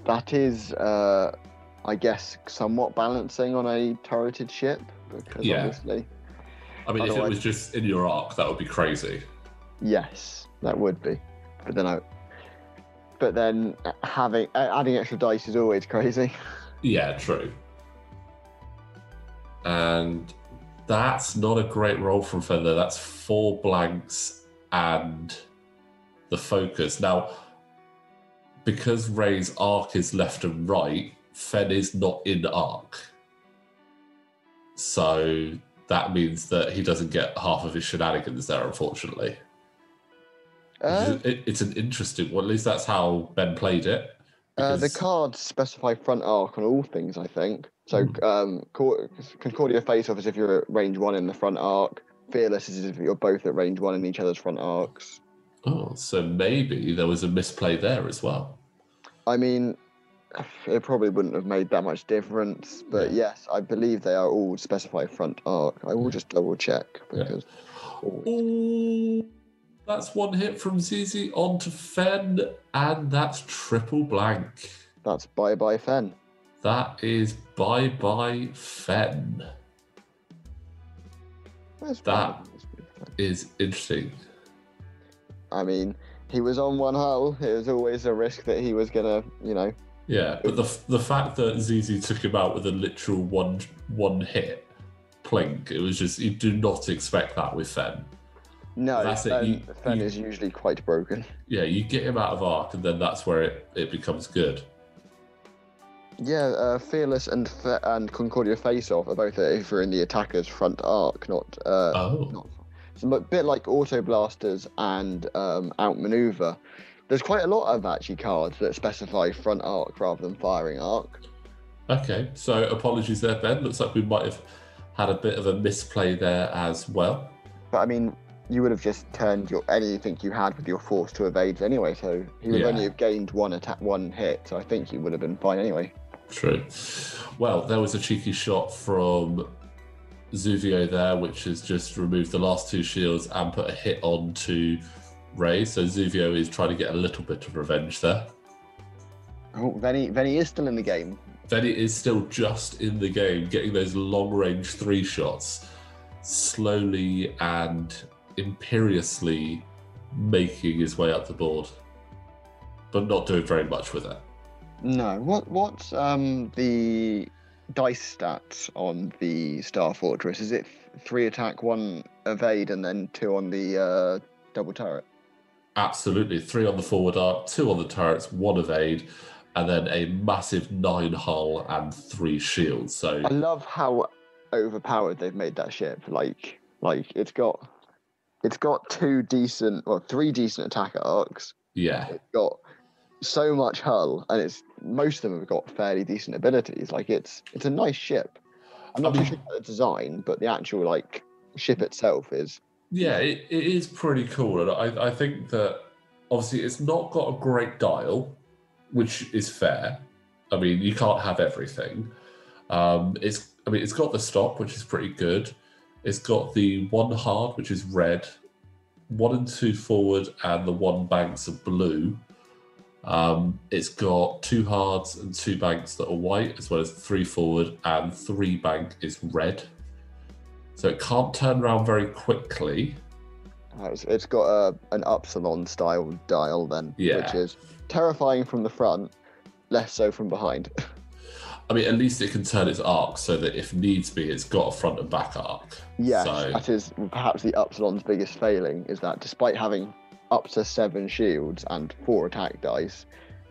That is, I guess, somewhat balancing on a turreted ship. Because obviously, I mean, if it was just in your arc, that would be crazy. Yes, that would be. But then adding extra dice is always crazy. Yeah, true. And that's not a great roll from Fender. That's 4 blanks and the focus. Now, because Ray's arc is left and right, Fen is not in arc. So that means that he doesn't get half of his shenanigans there, unfortunately. It's an interesting one. At least that's how Ben played it. The cards specify front arc on all things, I think. So Concordia face-off is if you're at range 1 in the front arc. Fearless is if you're both at range 1 in each other's front arcs. Oh, so maybe there was a misplay there as well. I mean, it probably wouldn't have made that much difference. But yes, I believe they are all specified front arc. I will just double check because... Oh, that's one hit from ZZ onto Fen, and that's triple blank. That's bye-bye Fen. That is bye-bye Fen. That is interesting. I mean, he was on one hull. It was always a risk that he was gonna, Yeah, but the fact that ZZ took him out with a literal one hit plink, it was just, you do not expect that with Fen. No, Fen is usually quite broken. Yeah, you get him out of arc, and then that's where it becomes good. Yeah, Fearless and Concordia face-off are both over in the attacker's front arc, not. It's a bit like Auto Blasters and Outmaneuver. There's quite a lot of actually cards that specify front arc rather than firing arc. Okay, so apologies there, Ben. Looks like we might have had a bit of a misplay there as well. But I mean, you would have just turned anything you had with your force to evades anyway, so he would only have gained one hit, so I think he would have been fine anyway. True. Well, there was a cheeky shot from Zuvio there, which has just removed the last 2 shields and put a hit on to Ray. So Zuvio is trying to get a little bit of revenge there. Oh, Venny is still in the game. Venny is still just in the game, getting those long-range 3 shots, slowly and imperiously making his way up the board, but not doing very much with it. No. What's the dice stats on the Star Fortress? Is it 3 attack, 1 evade, and then 2 on the double turret? Absolutely. 3 on the forward arc, 2 on the turrets, 1 evade, and then a massive 9 hull and 3 shields. So I love how overpowered they've made that ship. Like it's got 3 decent attack arcs. yeah. It's got so much hull, and most of them have got fairly decent abilities. Like it's a nice ship. I'm not too sure about the design, but the actual ship itself is. Yeah, it is pretty cool, and I think that obviously it's not got a great dial, which is fair. I mean, you can't have everything. It's got the stop, which is pretty good. It's got the 1 hard, which is red, 1 and 2 forward, and the 1 banks are blue. It's got 2 hards and 2 banks that are white, as well as 3 forward and 3 bank is red. So it can't turn around very quickly. It's got an Upsilon style dial then, which is terrifying from the front, less so from behind. I mean, at least it can turn its arc so that if needs be, it's got a front and back arc. Yes, so, that is perhaps the Upsilon's biggest failing, is that despite having up to 7 shields and 4 attack dice,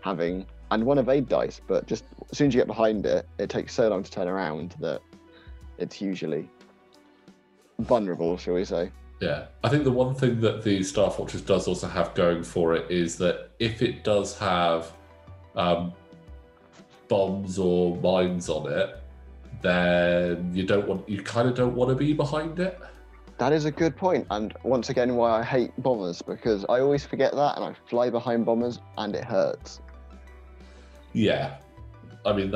and 1 evade dice, but just as soon as you get behind it, it takes so long to turn around that it's usually vulnerable, shall we say. Yeah, I think the one thing that the Star Fortress does also have going for it is that if it does have bombs or mines on it, then you kind of don't want to be behind it. That is a good point, and once again, why I hate bombers, because I always forget that, and I fly behind bombers, and it hurts. Yeah, I mean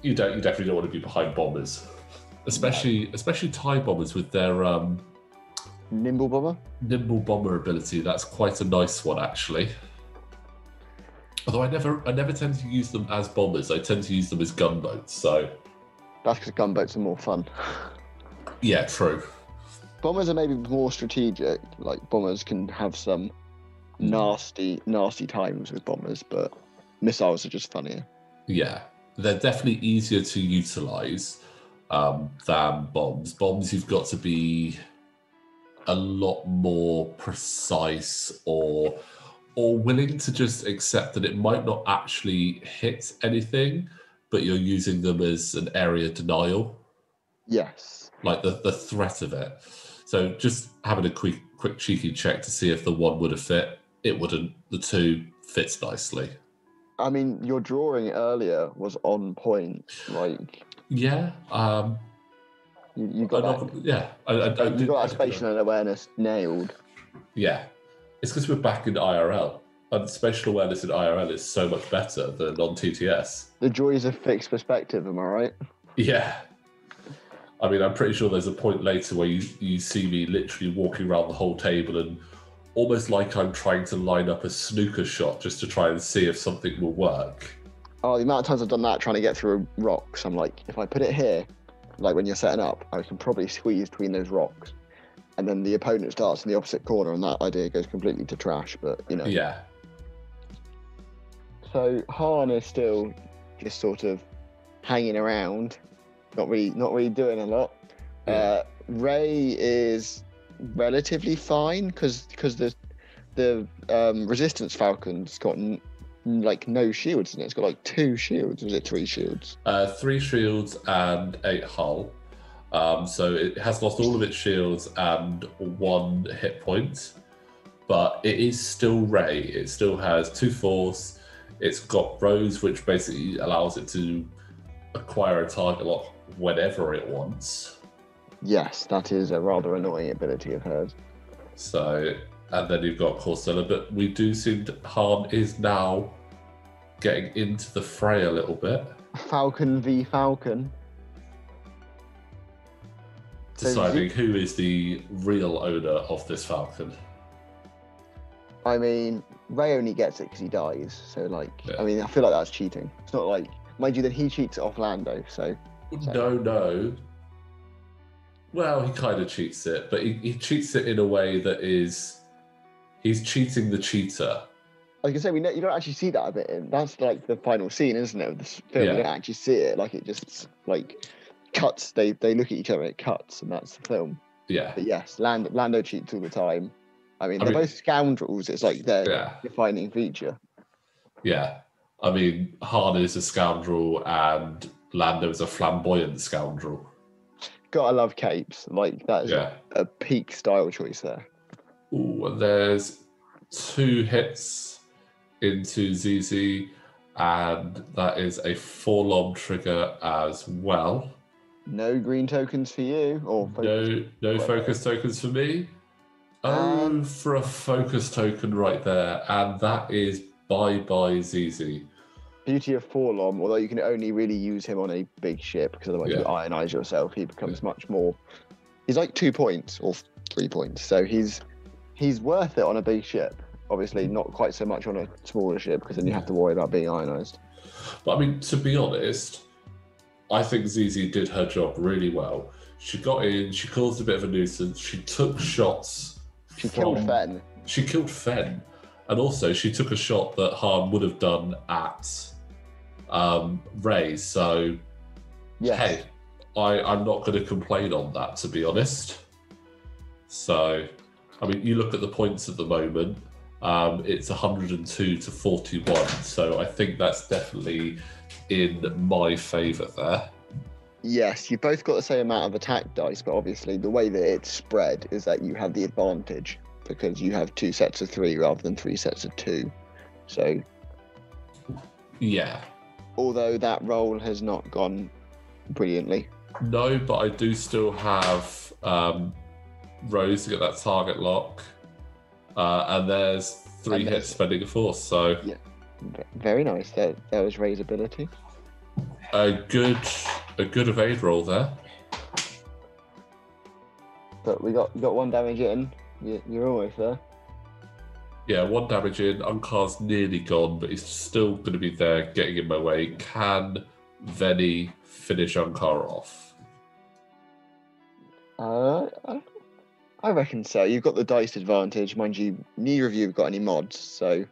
you definitely don't want to be behind bombers, especially TIE bombers with their nimble bomber ability. That's quite a nice one, actually. Although I never tend to use them as bombers. I tend to use them as gunboats. So that's because gunboats are more fun. Yeah, true. Bombers are maybe more strategic. Like bombers can have some nasty times with bombers, but missiles are just funnier. Yeah, they're definitely easier to utilize than bombs. Bombs, you've got to be a lot more precise or willing to just accept that it might not actually hit anything, but you're using them as an area denial. Yes. Like the threat of it. So just having a quick cheeky check to see if the 1 would have fit. It wouldn't. The 2 fits nicely. I mean, your drawing earlier was on point. Yeah. You got that. Yeah. You got that spatial awareness nailed. Yeah. It's because we're back in IRL. And spatial awareness in IRL is so much better than on TTS. The joys of fixed perspective, am I right? Yeah. I mean, I'm pretty sure there's a point later where you see me literally walking around the whole table and almost like I'm trying to line up a snooker shot just to try and see if something will work. Oh, the amount of times I've done that trying to get through rocks, I'm like, if I put it here, like when you're setting up, I can probably squeeze between those rocks. And then the opponent starts in the opposite corner and that idea goes completely to trash, but you know. Yeah. So Han is still just sort of hanging around, not really doing a lot. Yeah. Ray is relatively fine because the Resistance Falcon's got no shields in it. It's got 2 shields. Was it 3 shields? 3 shields and 8 hull. So it has lost all of its shields and 1 hit point, but it is still Ray. It still has 2 force. It's got Rose, which basically allows it to acquire a target lock whenever it wants. Yes, that is a rather annoying ability of hers. So, and then you've got Corsella, but we do seem that Han is now getting into the fray a little bit. Falcon v Falcon. Deciding who is the real owner of this Falcon. I mean, Ray only gets it because he dies. So, like, Yeah. I mean, I feel like that's cheating. It's not like, mind you, that he cheats it off Lando. So. No. Well, he kind of cheats it, but he cheats it in a way that is, he's cheating the cheater. Like I say, you don't actually see that a bit in. That's like the final scene, isn't it? Of this film, you don't actually see it. Like it just like cuts. They look at each other, it cuts, and that's the film. Yeah. But yes, Lando cheats all the time. I mean, they're both scoundrels. It's like their defining feature. Yeah. I mean, Han is a scoundrel and Lando is a flamboyant scoundrel. Gotta love capes. Like that is a peak style choice there. Ooh, and there's 2 hits into ZZ, and that is a 4-lom trigger as well. No green tokens for you, or no focus tokens for me. Oh, for a focus token right there, and that is bye ZZ. Beauty of 4-lom, although you can only really use him on a big ship because otherwise you ionize yourself. He becomes much more. He's like 2 points or 3 points, so he's worth it on a big ship. Obviously, not quite so much on a smaller ship because then you have to worry about being ionized. But I mean, to be honest, I think ZZ did her job really well. She got in, she caused a bit of a nuisance, she took shots. She killed Fenn. She killed Fenn. And also, she took a shot that Han would have done at Ray. So, hey, I'm not going to complain on that, to be honest. So, I mean, you look at the points at the moment, it's 102 to 41. So I think that's definitely in my favour there. Yes, you've both got the same amount of attack dice, but obviously the way that it's spread is that you have the advantage because you have 2 sets of 3 rather than 3 sets of 2. So, yeah. Although that roll has not gone brilliantly. No, but I do still have Rose to get that target lock, and there's 3 hits spending a force. So yeah, very nice. That was Ray's ability. A good evade roll there. But we got 1 damage in. You're almost there. Yeah, 1 damage in. Unkar's nearly gone, but he's still going to be there, getting in my way. Can Venny finish Unkar off? I reckon so. You've got the dice advantage, mind you. Neither of you have got any mods, so.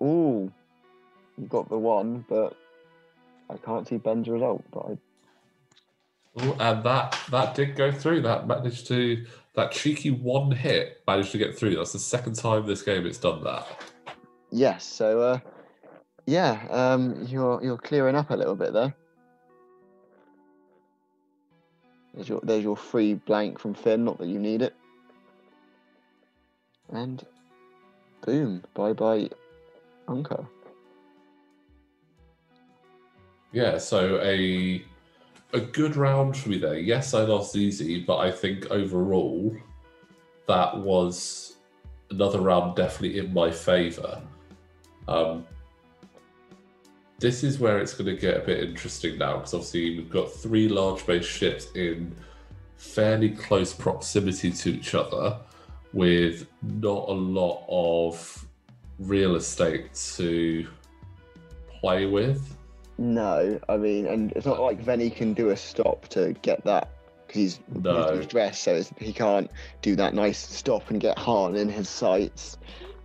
Ooh, you've got the 1, but I can't see Ben's result. But and that did go through. That cheeky 1 hit managed to get through. That's the second time this game it's done that. Yes. So, you're clearing up a little bit there. There's your free blank from Finn. Not that you need it. And boom, bye Unkar. Yeah. So a good round for me there. Yes, I lost ZZ, but I think overall that was another round definitely in my favour. This is where it's going to get a bit interesting now, because obviously we've got 3 large base ships in fairly close proximity to each other with not a lot of real estate to play with. No, I mean, and it's not like Venny can do a stop to get that because he's dressed, so he can't do that nice stop and get Han in his sights.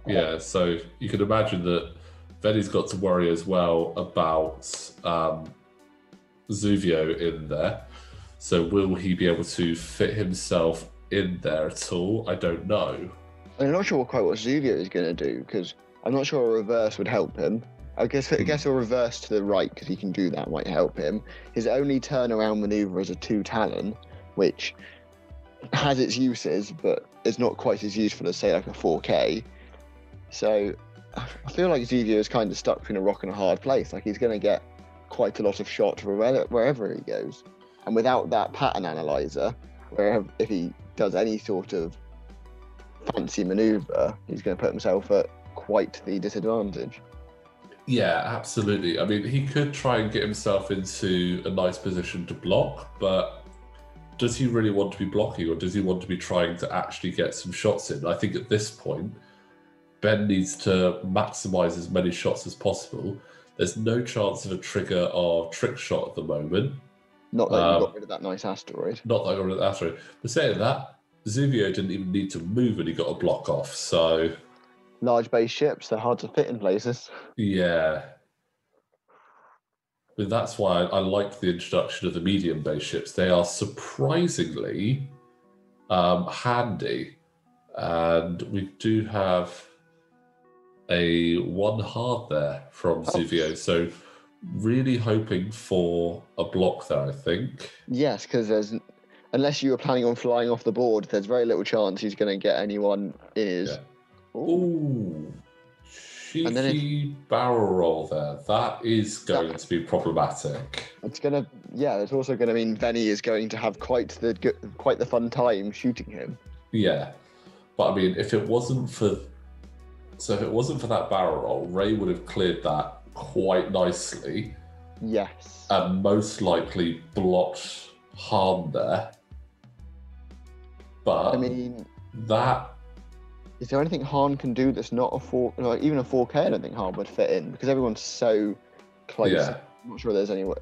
Yeah, so you can imagine that Venny's got to worry as well about Zuvio in there. So will he be able to fit himself in there at all? I don't know. I'm not sure quite what Zuvio is going to do because I'm not sure a reverse would help him. I guess a reverse to the right because he can do that might help him. His only turnaround maneuver is a 2 Talon, which has its uses, but it's not quite as useful as say like a 4K. So I feel like Zuvio is kind of stuck between a rock and a hard place. Like he's going to get quite a lot of shot wherever he goes, and without that pattern analyzer, if he does any sort of fancy maneuver, he's going to put himself at quite the disadvantage. Yeah, absolutely. I mean, he could try and get himself into a nice position to block, but does he really want to be blocking, or does he want to be trying to actually get some shots in? I think at this point, Ben needs to maximise as many shots as possible. There's no chance of a trigger or trick shot at the moment. Not that you got rid of that nice asteroid. Not that I got rid of the asteroid. But saying that, Zuvio didn't even need to move and he got a block off, so... Large base ships, they're hard to fit in places. Yeah. But that's why I like the introduction of the medium base ships. They are surprisingly handy. And we do have a 1 hard there from Zuvio. So really hoping for a block there, I think. Yes, because unless you were planning on flying off the board, there's very little chance he's going to get anyone in his... Yeah. Ooh. Cheeky barrel roll there. That is going to be problematic. It's also going to mean Venny is going to have quite the fun time shooting him. Yeah. But I mean, if it wasn't for that barrel roll, Ray would have cleared that quite nicely. Yes. And most likely blocked harm there. But I mean, that... Is there anything Han can do that's not even a 4K? I don't think Han would fit in because everyone's so close. Yeah. I'm not sure there's any way.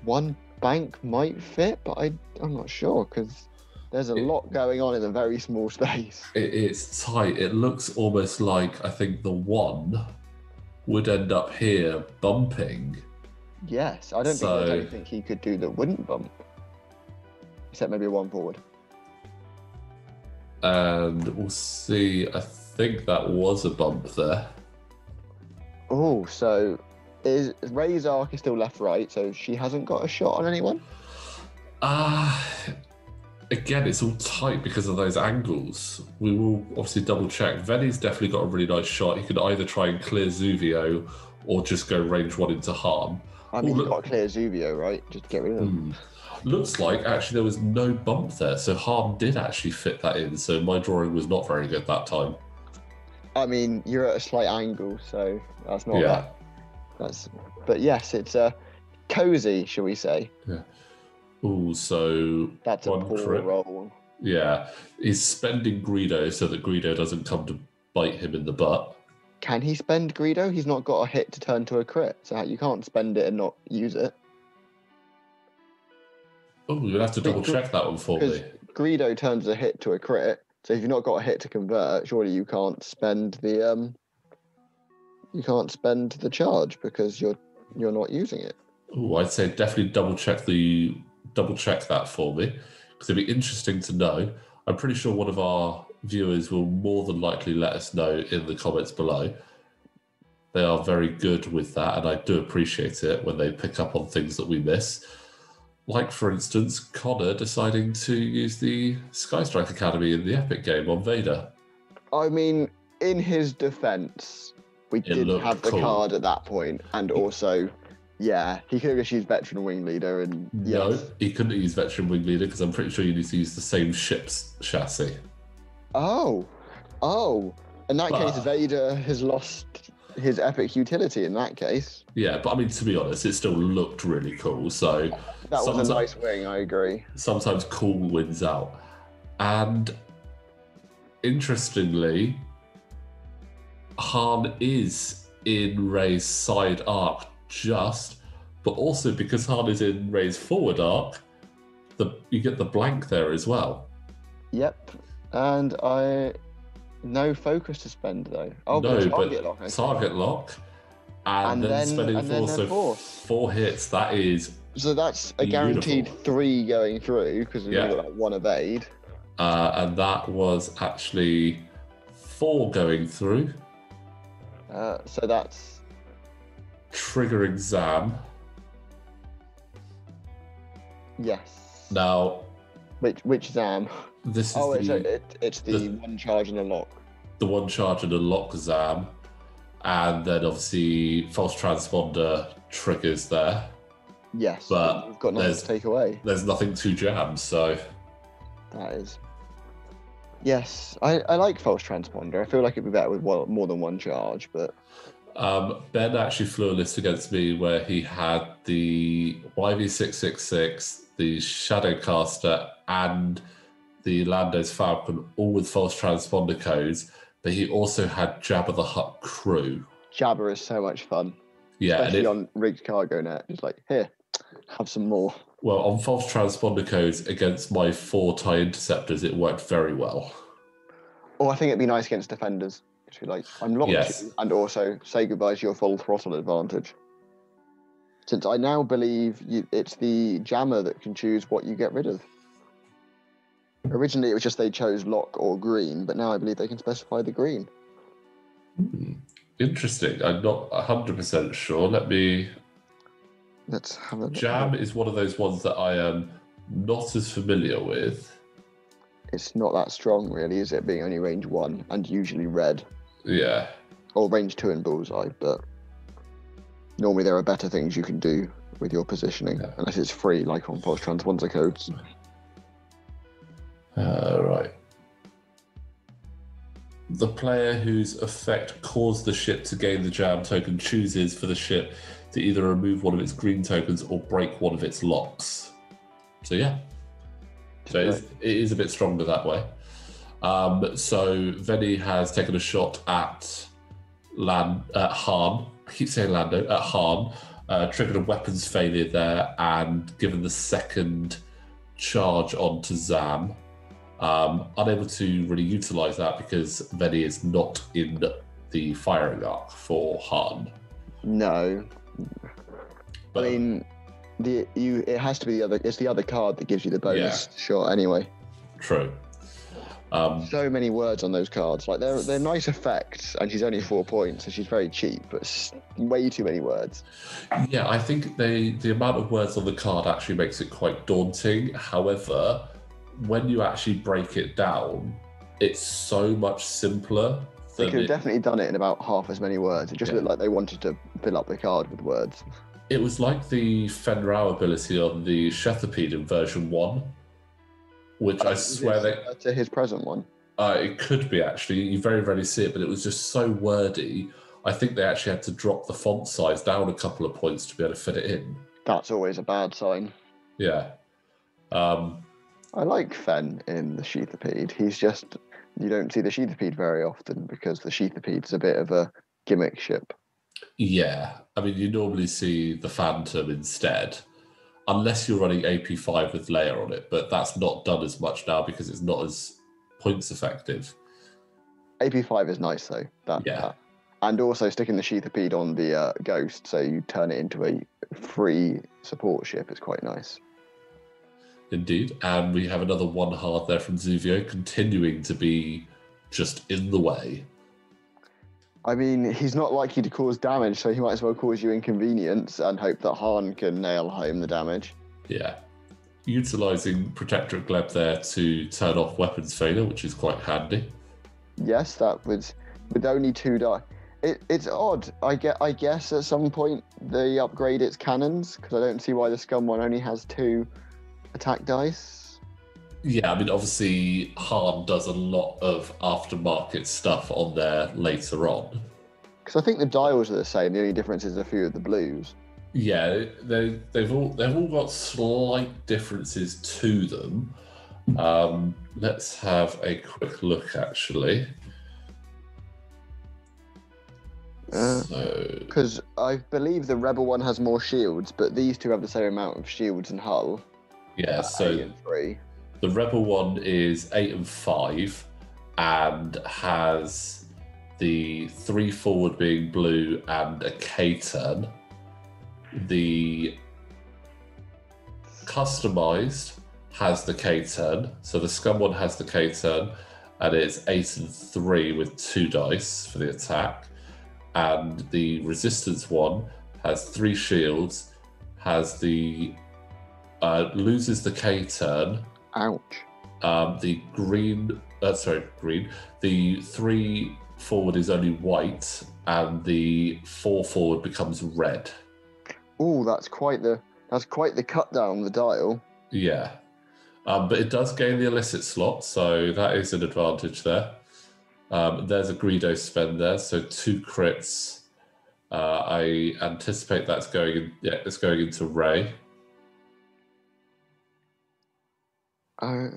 One bank might fit, but I'm not sure because there's a lot going on in a very small space. It's tight. It looks almost like I think the 1 would end up here bumping. Yes, I don't think there's anything he could do that wouldn't bump, except maybe a 1 forward. And we'll see. I think that was a bump there. Oh, so Ray's arc is still left-right, so she hasn't got a shot on anyone? Again, it's all tight because of those angles. We will obviously double-check. Venny's definitely got a really nice shot. He could either try and clear Zuvio or just go range 1 into harm. I mean, you've got to clear Zuvio, right? Just get rid of him. Looks like actually there was no bump there, so harm did actually fit that in. So my drawing was not very good that time. I mean, you're at a slight angle, so that's not that. But yes, it's cozy, shall we say? Yeah. Oh, so that's a poor roll. Yeah, he's spending Greedo so that Greedo doesn't come to bite him in the butt. Can he spend Greedo? He's not got a hit to turn to a crit, so you can't spend it and not use it. Oh, you'll have to double check that one for me. Greedo turns a hit to a crit, so if you've not got a hit to convert, surely you can't spend the charge because you're not using it. Oh, I'd say definitely double check that for me because it'd be interesting to know. I'm pretty sure one of our viewers will more than likely let us know in the comments below. They are very good with that, and I do appreciate it when they pick up on things that we miss. Like, for instance, Connor deciding to use the Skystrike Academy in the Epic game on Vader. I mean, in his defense, we didn't have the card at that point, and also, yeah, he could have just used Veteran Wing Leader, and No, he couldn't use Veteran Wing Leader because I'm pretty sure you need to use the same ship's chassis. Oh. In that case, Vader has lost his epic utility in that case. Yeah, but I mean, to be honest, it still looked really cool. So that was a nice wing, I agree. Sometimes cool wins out. And interestingly, Han is in Rey's side arc but also because Han is in Rey's forward arc, you get the blank there as well. Yep. And no focus to spend though. Oh, no, target lock. Okay. Target lock. And then spending force. 4 hits, that is. So that's a guaranteed 3 going through because we've got like 1 evade. And that was actually 4 going through. So that's trigger exam. Yes. Now, which Zam? This is it's the 1 charge and a lock. The 1 charge and a lock Zam, and then obviously false transponder triggers there. Yes, but we've got nothing to take away. There's nothing to jam, so that is. Yes, I like false transponder. I feel like it'd be better with more than 1 charge, but. Ben actually flew a list against me where he had the YV666, the Shadowcaster, and the Lando's Falcon, all with false transponder codes, but he also had Jabba the Hutt crew. Jabba is so much fun. Yeah, especially on rigged cargo net. It's like, here, have some more. Well, on false transponder codes against my 4 TIE interceptors, it worked very well. Or I think it'd be nice against defenders. If you like, I'm locked you, and also say goodbye to your full throttle advantage. Since I now believe it's the jammer that can choose what you get rid of. Originally, it was just they chose lock or green, but now I believe they can specify the green. Interesting. I'm not 100% sure. Let's have a look. Jam is one of those ones that I am not as familiar with. It's not that strong, really, is it? Being only range 1 and usually red. Yeah. Or range 2 in bullseye, but normally there are better things you can do with your positioning, unless it's free, like on false transponder codes. Right. The player whose effect caused the ship to gain the jam token chooses for the ship to either remove one of its green tokens or break one of its locks. So yeah. So it is a bit stronger that way. So Venny has taken a shot at Han. I keep saying Lando. At Han. Triggered a weapons failure there and given the second charge onto Zam. Unable to really utilise that because Venny is not in the firing arc for Han. No. But, I mean, it has to be it's the other card that gives you the bonus shot anyway. True. So many words on those cards. Like they're nice effects, and she's only 4 points, so she's very cheap, but way too many words. Yeah, I think the amount of words on the card actually makes it quite daunting. However, when you actually break it down, it's so much simpler. They could have definitely done it in about half as many words. It just looked like they wanted to fill up the card with words. It was like the Fenrau ability on the Shethapede in version 1, which I swear to his present one. It could be, actually. You very rarely see it, but it was just so wordy. I think they actually had to drop the font size down a couple of points to be able to fit it in. That's always a bad sign. Yeah. I like Fen in the Sheathapede. He's just, you don't see the Sheathapede very often because the Sheathapede's a bit of a gimmick ship. Yeah. I mean, you normally see the Phantom instead, unless you're running AP5 with Leia on it, but that's not done as much now because it's not as points effective. AP5 is nice though. And also sticking the Sheathapede on the Ghost, so you turn it into a free support ship, is quite nice. Indeed, and we have another 1 hard there from Zuvio, continuing to be just in the way. I mean, he's not likely to cause damage, so he might as well cause you inconvenience and hope that Han can nail home the damage. Yeah. Utilising Protectorate Gleb there to turn off weapons failure, which is quite handy. Yes, that was with only 2 die. It's odd. I guess at some point they upgrade its cannons, because I don't see why the Scum one only has 2 attack dice. Yeah, I mean, obviously, Han does a lot of aftermarket stuff on there later on. Because I think the dials are the same. The only difference is a few of the blues. Yeah, they've all got slight differences to them. Let's have a quick look, actually. Because I believe the Rebel one has more shields, but these two have the same amount of shields and hull. Yeah, so 8 and 3. The Rebel one is 8 and 5 and has the 3 forward being blue and a K-turn. The customized has the K-turn, so the Scum one has the K-turn, and it's 8 and 3 with 2 dice for the attack. And the Resistance one has 3 shields, has the loses the K-turn. Ouch. The green. The 3 forward is only white, and the 4 forward becomes red. Oh, that's quite the cut down the dial. Yeah, but it does gain the illicit slot, so that is an advantage there. There's a Greedo spend there, so 2 crits. I anticipate that's going in. Yeah, it's going into Rey. Uh,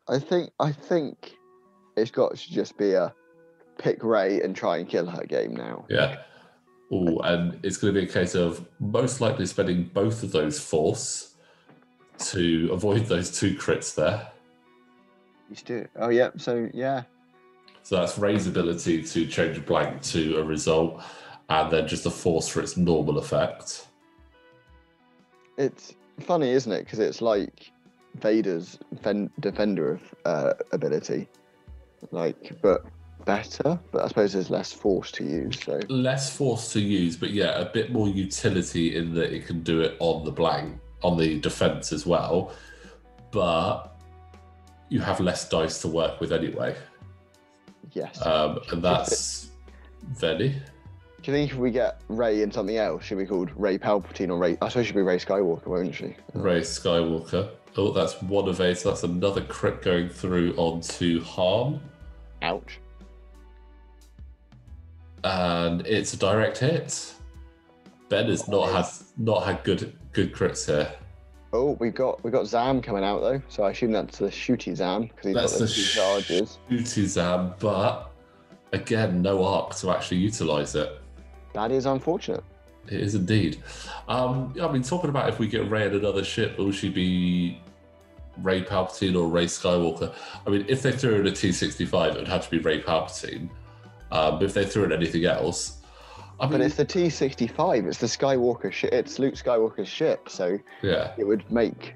I think it's got to just be a pick Ray and try and kill her game now. Yeah. Oh, and it's going to be a case of most likely spending both of those force to avoid those 2 crits there. You do. Oh yeah. So yeah. So that's Ray's ability to change a blank to a result, and then just a force for its normal effect. It's funny, isn't it? Because it's like Vader's defender ability, like, but better. But I suppose there's less force to use. So Less force to use, but yeah, a bit more utility in that it can do it on the blank, on the defense as well. But you have less dice to work with anyway. yes. And that's Venny. Do you think if we get Ray in something else, she'll be called Ray Palpatine or Ray? I suppose she'll be Ray Skywalker, won't she? Ray Skywalker. Oh, that's 1 of 8. So that's another crit going through onto Han. Ouch. And it's a direct hit. Ben has not had good crits here. Oh, we got Zam coming out though, so I assume that's the shooty Zam because he's That's got the the 2 charges. shooty Zam, but again, no arc to actually utilize it. That is unfortunate. It is indeed. I mean, talking about if we get Rey in another ship, will she be Ray Palpatine or Ray Skywalker? I mean, if they threw in a T-65, it would have to be Ray Palpatine. If they threw in anything else, But it's the T-65. It's the Skywalker ship. It's Luke Skywalker's ship, so yeah, it would make.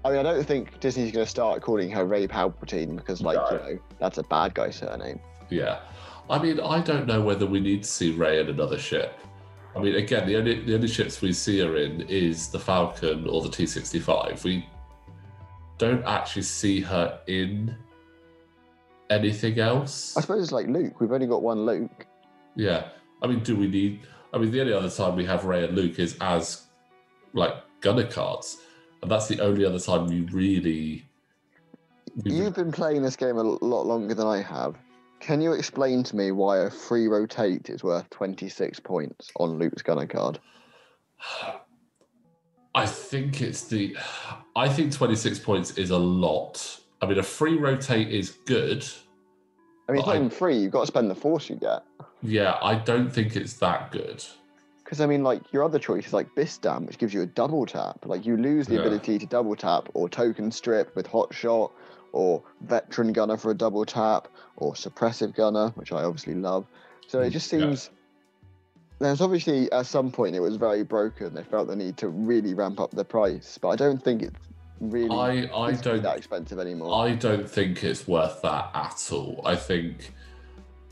I mean, I don't think Disney's going to start calling her Ray Palpatine because, that's a bad guy surname. yeah. I mean, I don't know whether we need to see Rey in another ship. I mean, again, the only ships we see her in is the Falcon or the T-65. We don't actually see her in anything else. I suppose it's like Luke. We've only got one Luke. Yeah. I mean, do we need... I mean, the only other time we have Rey and Luke is as, gunner cards. And that's the only other time you really... You've been playing this game a lot longer than I have. Can you explain to me why a free rotate is worth 26 points on Luke's gunner card? I think 26 points is a lot. I mean, a free rotate is good. I mean, it's not even free. You've got to spend the force you get. Yeah, I don't think it's that good. Because, I mean, your other choice is Bistam, which gives you a double tap. You lose the ability to double tap or token strip with Hot Shot or Veteran Gunner for a double tap or Suppressive Gunner, which I obviously love. So it just seems... There's obviously, at some point, it was very broken. They felt the need to really ramp up the price. But I don't think it's really that expensive anymore. I don't think it's worth that at all. I think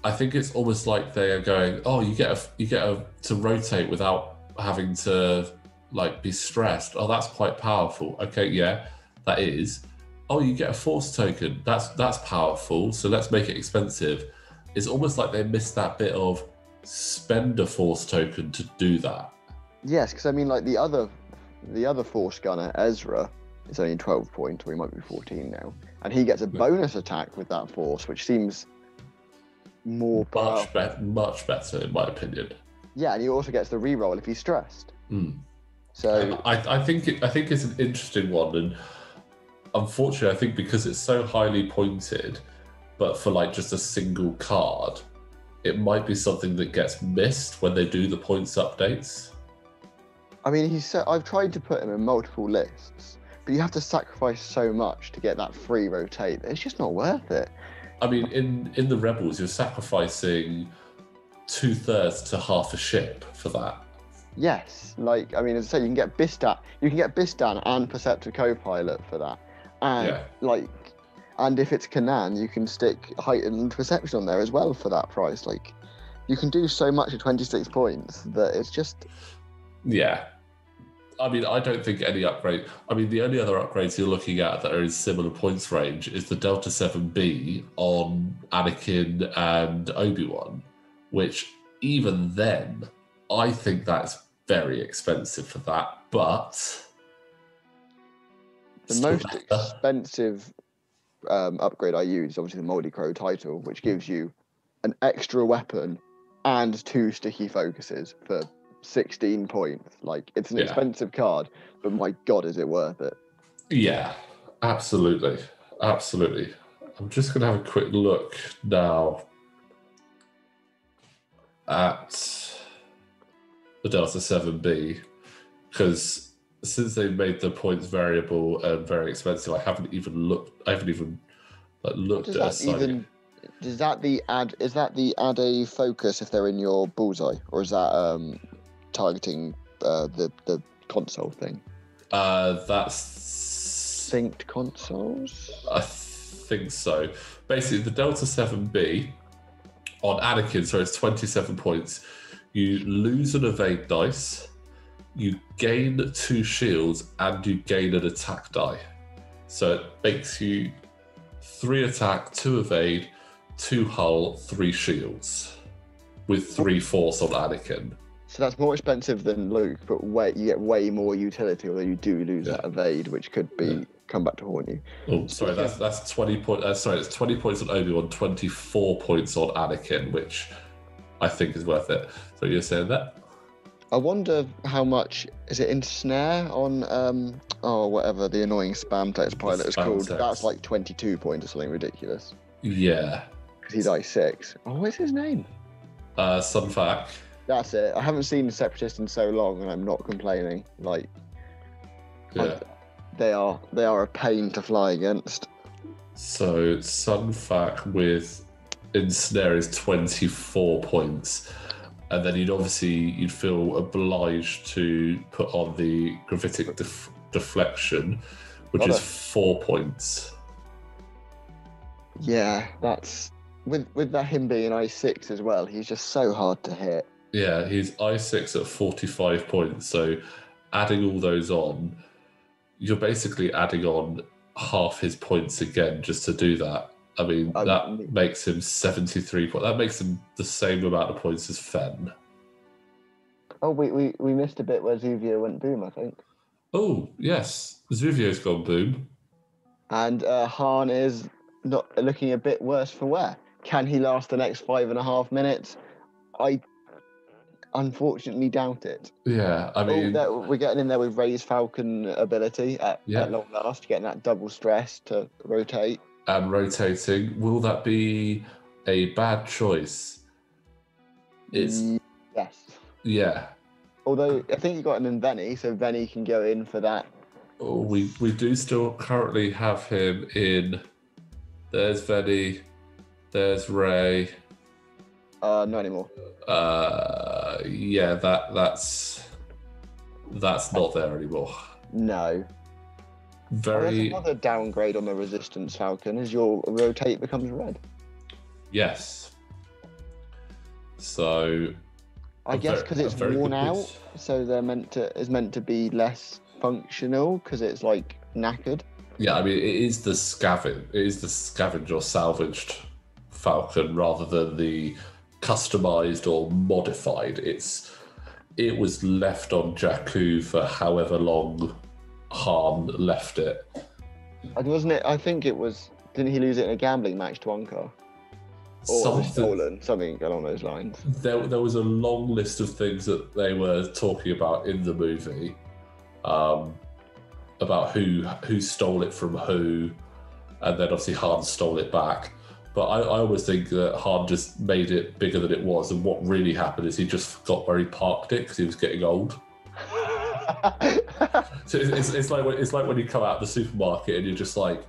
it's almost like they are going, oh, you get to rotate without having to be stressed. Oh, that's quite powerful. Okay, yeah, that is. Oh, you get a force token. That's powerful. So let's make it expensive. It's almost like they missed that bit of spend a force token to do that. Yes, because I mean, the other force gunner, Ezra, is only 12 points, or he might be 14 now, and he gets a bonus attack with that force, which seems more much better in my opinion. Yeah, and he also gets the reroll if he's stressed. So I think it's an interesting one, and unfortunately, I think because it's so highly pointed, but for just a single card, it might be something that gets missed when they do the points updates. I mean, I've tried to put him in multiple lists, but you have to sacrifice so much to get that free rotate. It's just not worth it. I mean, in the Rebels, you're sacrificing 2/3 to half a ship for that. Yes, as I say, you can get Bistan and Perceptive Co-Pilot for that, and and if it's Kanan, you can stick heightened perception on there as well for that price. You can do so much at 26 points that it's just... Yeah. I mean, I don't think any upgrade... I mean, the only other upgrades you're looking at that are in similar points range is the Delta 7B on Anakin and Obi-Wan, which even then, I think that's very expensive for that, but... The most expensive upgrade I use is obviously the Moldy Crow title, which gives you an extra weapon and 2 sticky focuses for 16 points. It's an expensive card, but my god, is it worth it? Yeah, absolutely. Absolutely. I'm just going to have a quick look now at the Delta 7B, because since they made the points variable and very expensive, I haven't even looked like, What looked does at a that site. even? Is that the add a focus if they're in your bullseye, or is that targeting the console thing? That's Synced consoles. I think so. Basically, the Delta 7B on Anakin, so it's 27 points. You lose an evade dice, you gain 2 shields, and you gain an attack die. So it makes you 3 attack, 2 evade, 2 hull, 3 shields, with 3 force on Anakin. So that's more expensive than Luke, but you get way more utility, although you do lose that evade, which could be come back to haunt you. Oh, sorry, that's 20 points. Sorry, it's 20 points on Obi-Wan, 24 points on Anakin, which I think is worth it. So you're saying that? I wonder how much is it in snare on whatever the annoying spam text pilot is called. Text. That's like 22 points or something ridiculous. Yeah. Because he's I6. Oh, what's his name? Sunfac. That's it. I haven't seen Separatist in so long, and I'm not complaining. Like, Yeah. They are a pain to fly against. So Sunfac with Ensnare is 24 points. And then you'd feel obliged to put on the gravitic deflection, which is 4 points. Yeah, that's with that him being I6 as well. He's just so hard to hit. Yeah, he's I6 at 45 points. So adding all those on, you're basically adding on half his points again just to do that. I mean, that makes him 73 points. That makes him the same amount of points as Fenn. Oh, we missed a bit where Zuvio went boom, I think. Oh, yes. Zuvio's gone boom. And Han is not looking a bit worse for wear. Can he last the next 5.5 minutes? I unfortunately doubt it. Yeah, I mean... we're getting in there with Rey's Falcon ability at long last, getting that double stress to rotate. And rotating. Will that be a bad choice? Yes. Yeah. Although, I think you got him in Venny, so Venny can go in for that. Oh, we do still currently have him in... There's Venny. There's Rey. Not anymore. Yeah, that's not there anymore. No. There's another downgrade on the Resistance Falcon as your rotate becomes red. Yes. So I guess because it's worn out, so is meant to be less functional because it's like knackered. Yeah, I mean it is the scavenged or salvaged Falcon rather than the customized or modified. It was left on Jakku for however long Han left it. Wasn't it? I think it was. Didn't he lose it in a gambling match to Unkar? Or something along those lines. There was a long list of things that they were talking about in the movie, about who stole it from who, and then obviously Han stole it back. But I always think that Han just made it bigger than it was, and what really happened is he just forgot where he parked it because he was getting old. So it's like when you come out of the supermarket and you're just like,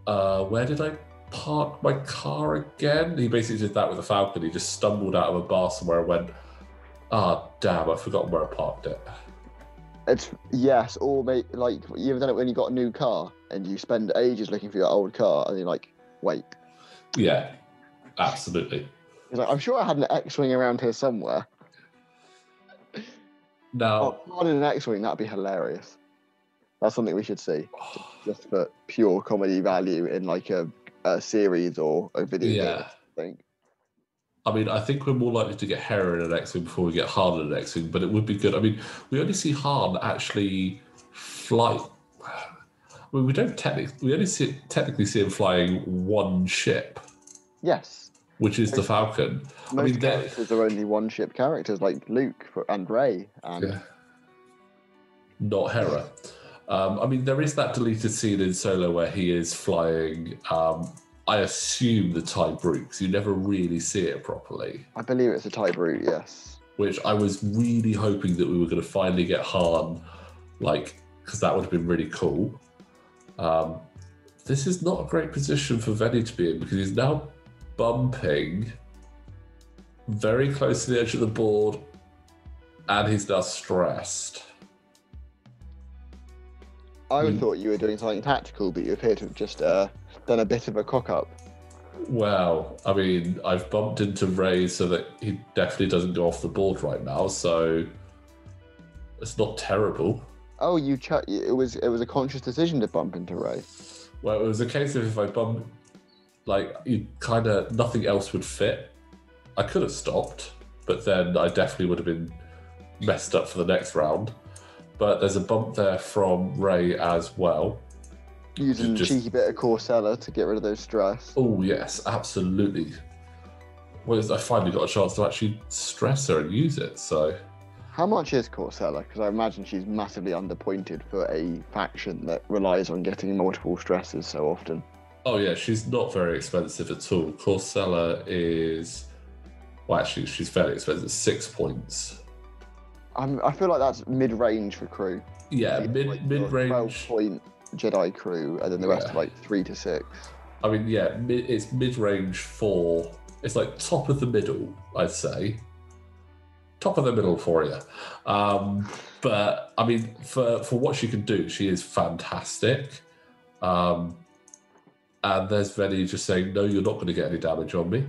where did I park my car again? He basically did that with the Falcon. He just stumbled out of a bar somewhere and went, damn, I've forgotten where I parked it. Or like you ever done it when you got a new car and you spend ages looking for your old car and you're like, wait. Yeah, absolutely. He's like, I'm sure I had an X-Wing around here somewhere. Now, Han in an X-Wing, that'd be hilarious. That's something we should see, just for pure comedy value in like a series or a video game, I think. I mean, I think we're more likely to get Hera in an X-Wing before we get Han in an X-Wing, but it would be good. I mean, we only see Han actually fly. I mean, we only technically see him flying one ship. Yes. Which is the Falcon. Most characters are only one ship characters, like Luke and Rey. Not Hera. I mean, there is that deleted scene in Solo where he is flying. I assume the Thai brute, because you never really see it properly. I believe it's a Thai brute, yes. Which I was really hoping that we were going to finally get Han, because that would have been really cool. This is not a great position for Venny to be in, because he's now bumping very close to the edge of the board, and he's now stressed. I thought you were doing something tactical, but you appear to have just done a bit of a cock-up. Well, I mean, I've bumped into Ray so that he definitely doesn't go off the board right now, so it's not terrible. Oh, it was a conscious decision to bump into Ray. Well, it was a case of if I bumped, nothing else would fit. I could have stopped, but then I definitely would have been messed up for the next round. But there's a bump there from Ray as well. Using a cheeky bit of Corsella to get rid of those stress. Oh, yes, absolutely. Well, I finally got a chance to actually stress her and use it, so... How much is Corsella? Because I imagine she's massively underpointed for a faction that relies on getting multiple stresses so often. Oh, yeah, she's not very expensive at all. Corsella is... Well, actually, she's fairly expensive. 6 points. I feel like that's mid-range for crew. Yeah, mid-range. 12-point Jedi crew, and then the rest are 3 to 6. I mean, yeah, it's mid-range for... It's top of the middle, I'd say. Top of the middle for you. But, I mean, for what she can do, she is fantastic. And there's Venny just saying, no, you're not going to get any damage on me.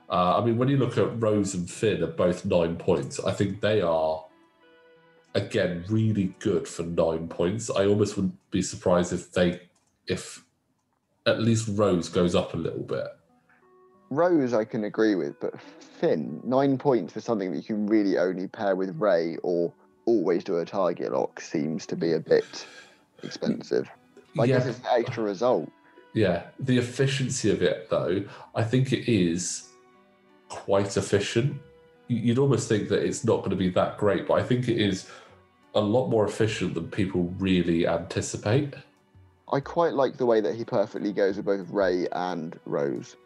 I mean, when you look at Rose and Finn are both 9 points, I think they are, again, really good for 9 points. I almost wouldn't be surprised if at least Rose goes up a little bit. Rose I can agree with, but Finn, 9 points for something that you can really only pair with Ray or always do a target lock seems to be a bit expensive. I guess it's an extra result. Yeah, the efficiency of it, though, I think it is quite efficient. You'd almost think that it's not going to be that great, but I think it is a lot more efficient than people really anticipate. I quite like the way that he perfectly goes with both Ray and Rose.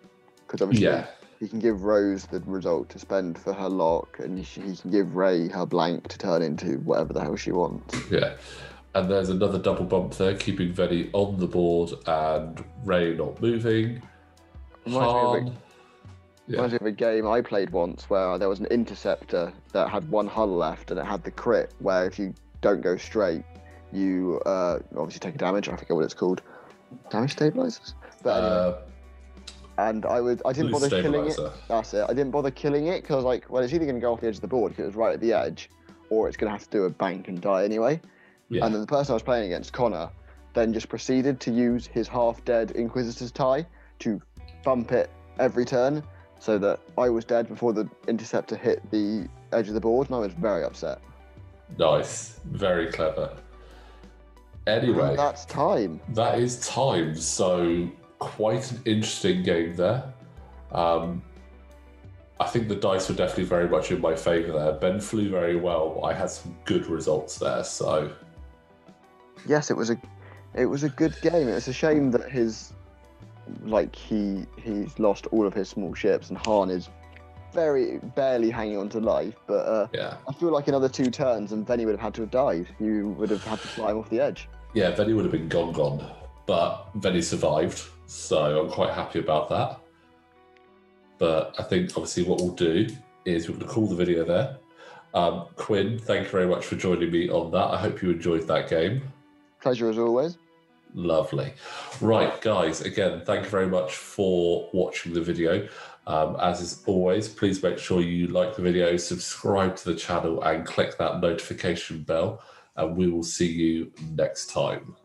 Because obviously he can give Rose the result to spend for her lock, and he can give Ray her blank to turn into whatever the hell she wants. Yeah. And there's another double bump there, keeping Venny on the board and Ray not moving. Reminds me of a game I played once where there was an interceptor that had one hull left, and it had the crit where if you don't go straight, you obviously take a damage. I forget what it's called. Damage stabilizers? But anyway. And I didn't bother killing it. That's it. I didn't bother killing it because I was like, well, it's either going to go off the edge of the board because it was right at the edge, or it's going to have to do a bank and die anyway. Yeah. And then the person I was playing against, Connor, then just proceeded to use his half-dead Inquisitor's tie to bump it every turn, so that I was dead before the interceptor hit the edge of the board, and I was very upset. Nice. Very clever. Anyway. And that's time. That is time. So, quite an interesting game there. I think the dice were definitely very much in my favour there. Ben flew very well, but I had some good results there, so... Yes, it was a good game. It's a shame that he's lost all of his small ships, and Han is very barely hanging on to life. But I feel like another 2 turns and Venny would have had to have died. You would have had to fly him off the edge. Yeah, Venny would have been gone. But Venny survived, so I'm quite happy about that. But I think obviously what we'll do is we're going to call the video there. Quinn, thank you very much for joining me on that. I hope you enjoyed that game. Pleasure as always. Lovely. Right, guys, again, thank you very much for watching the video. As is always, please make sure you like the video, subscribe to the channel, and click that notification bell. And we will see you next time.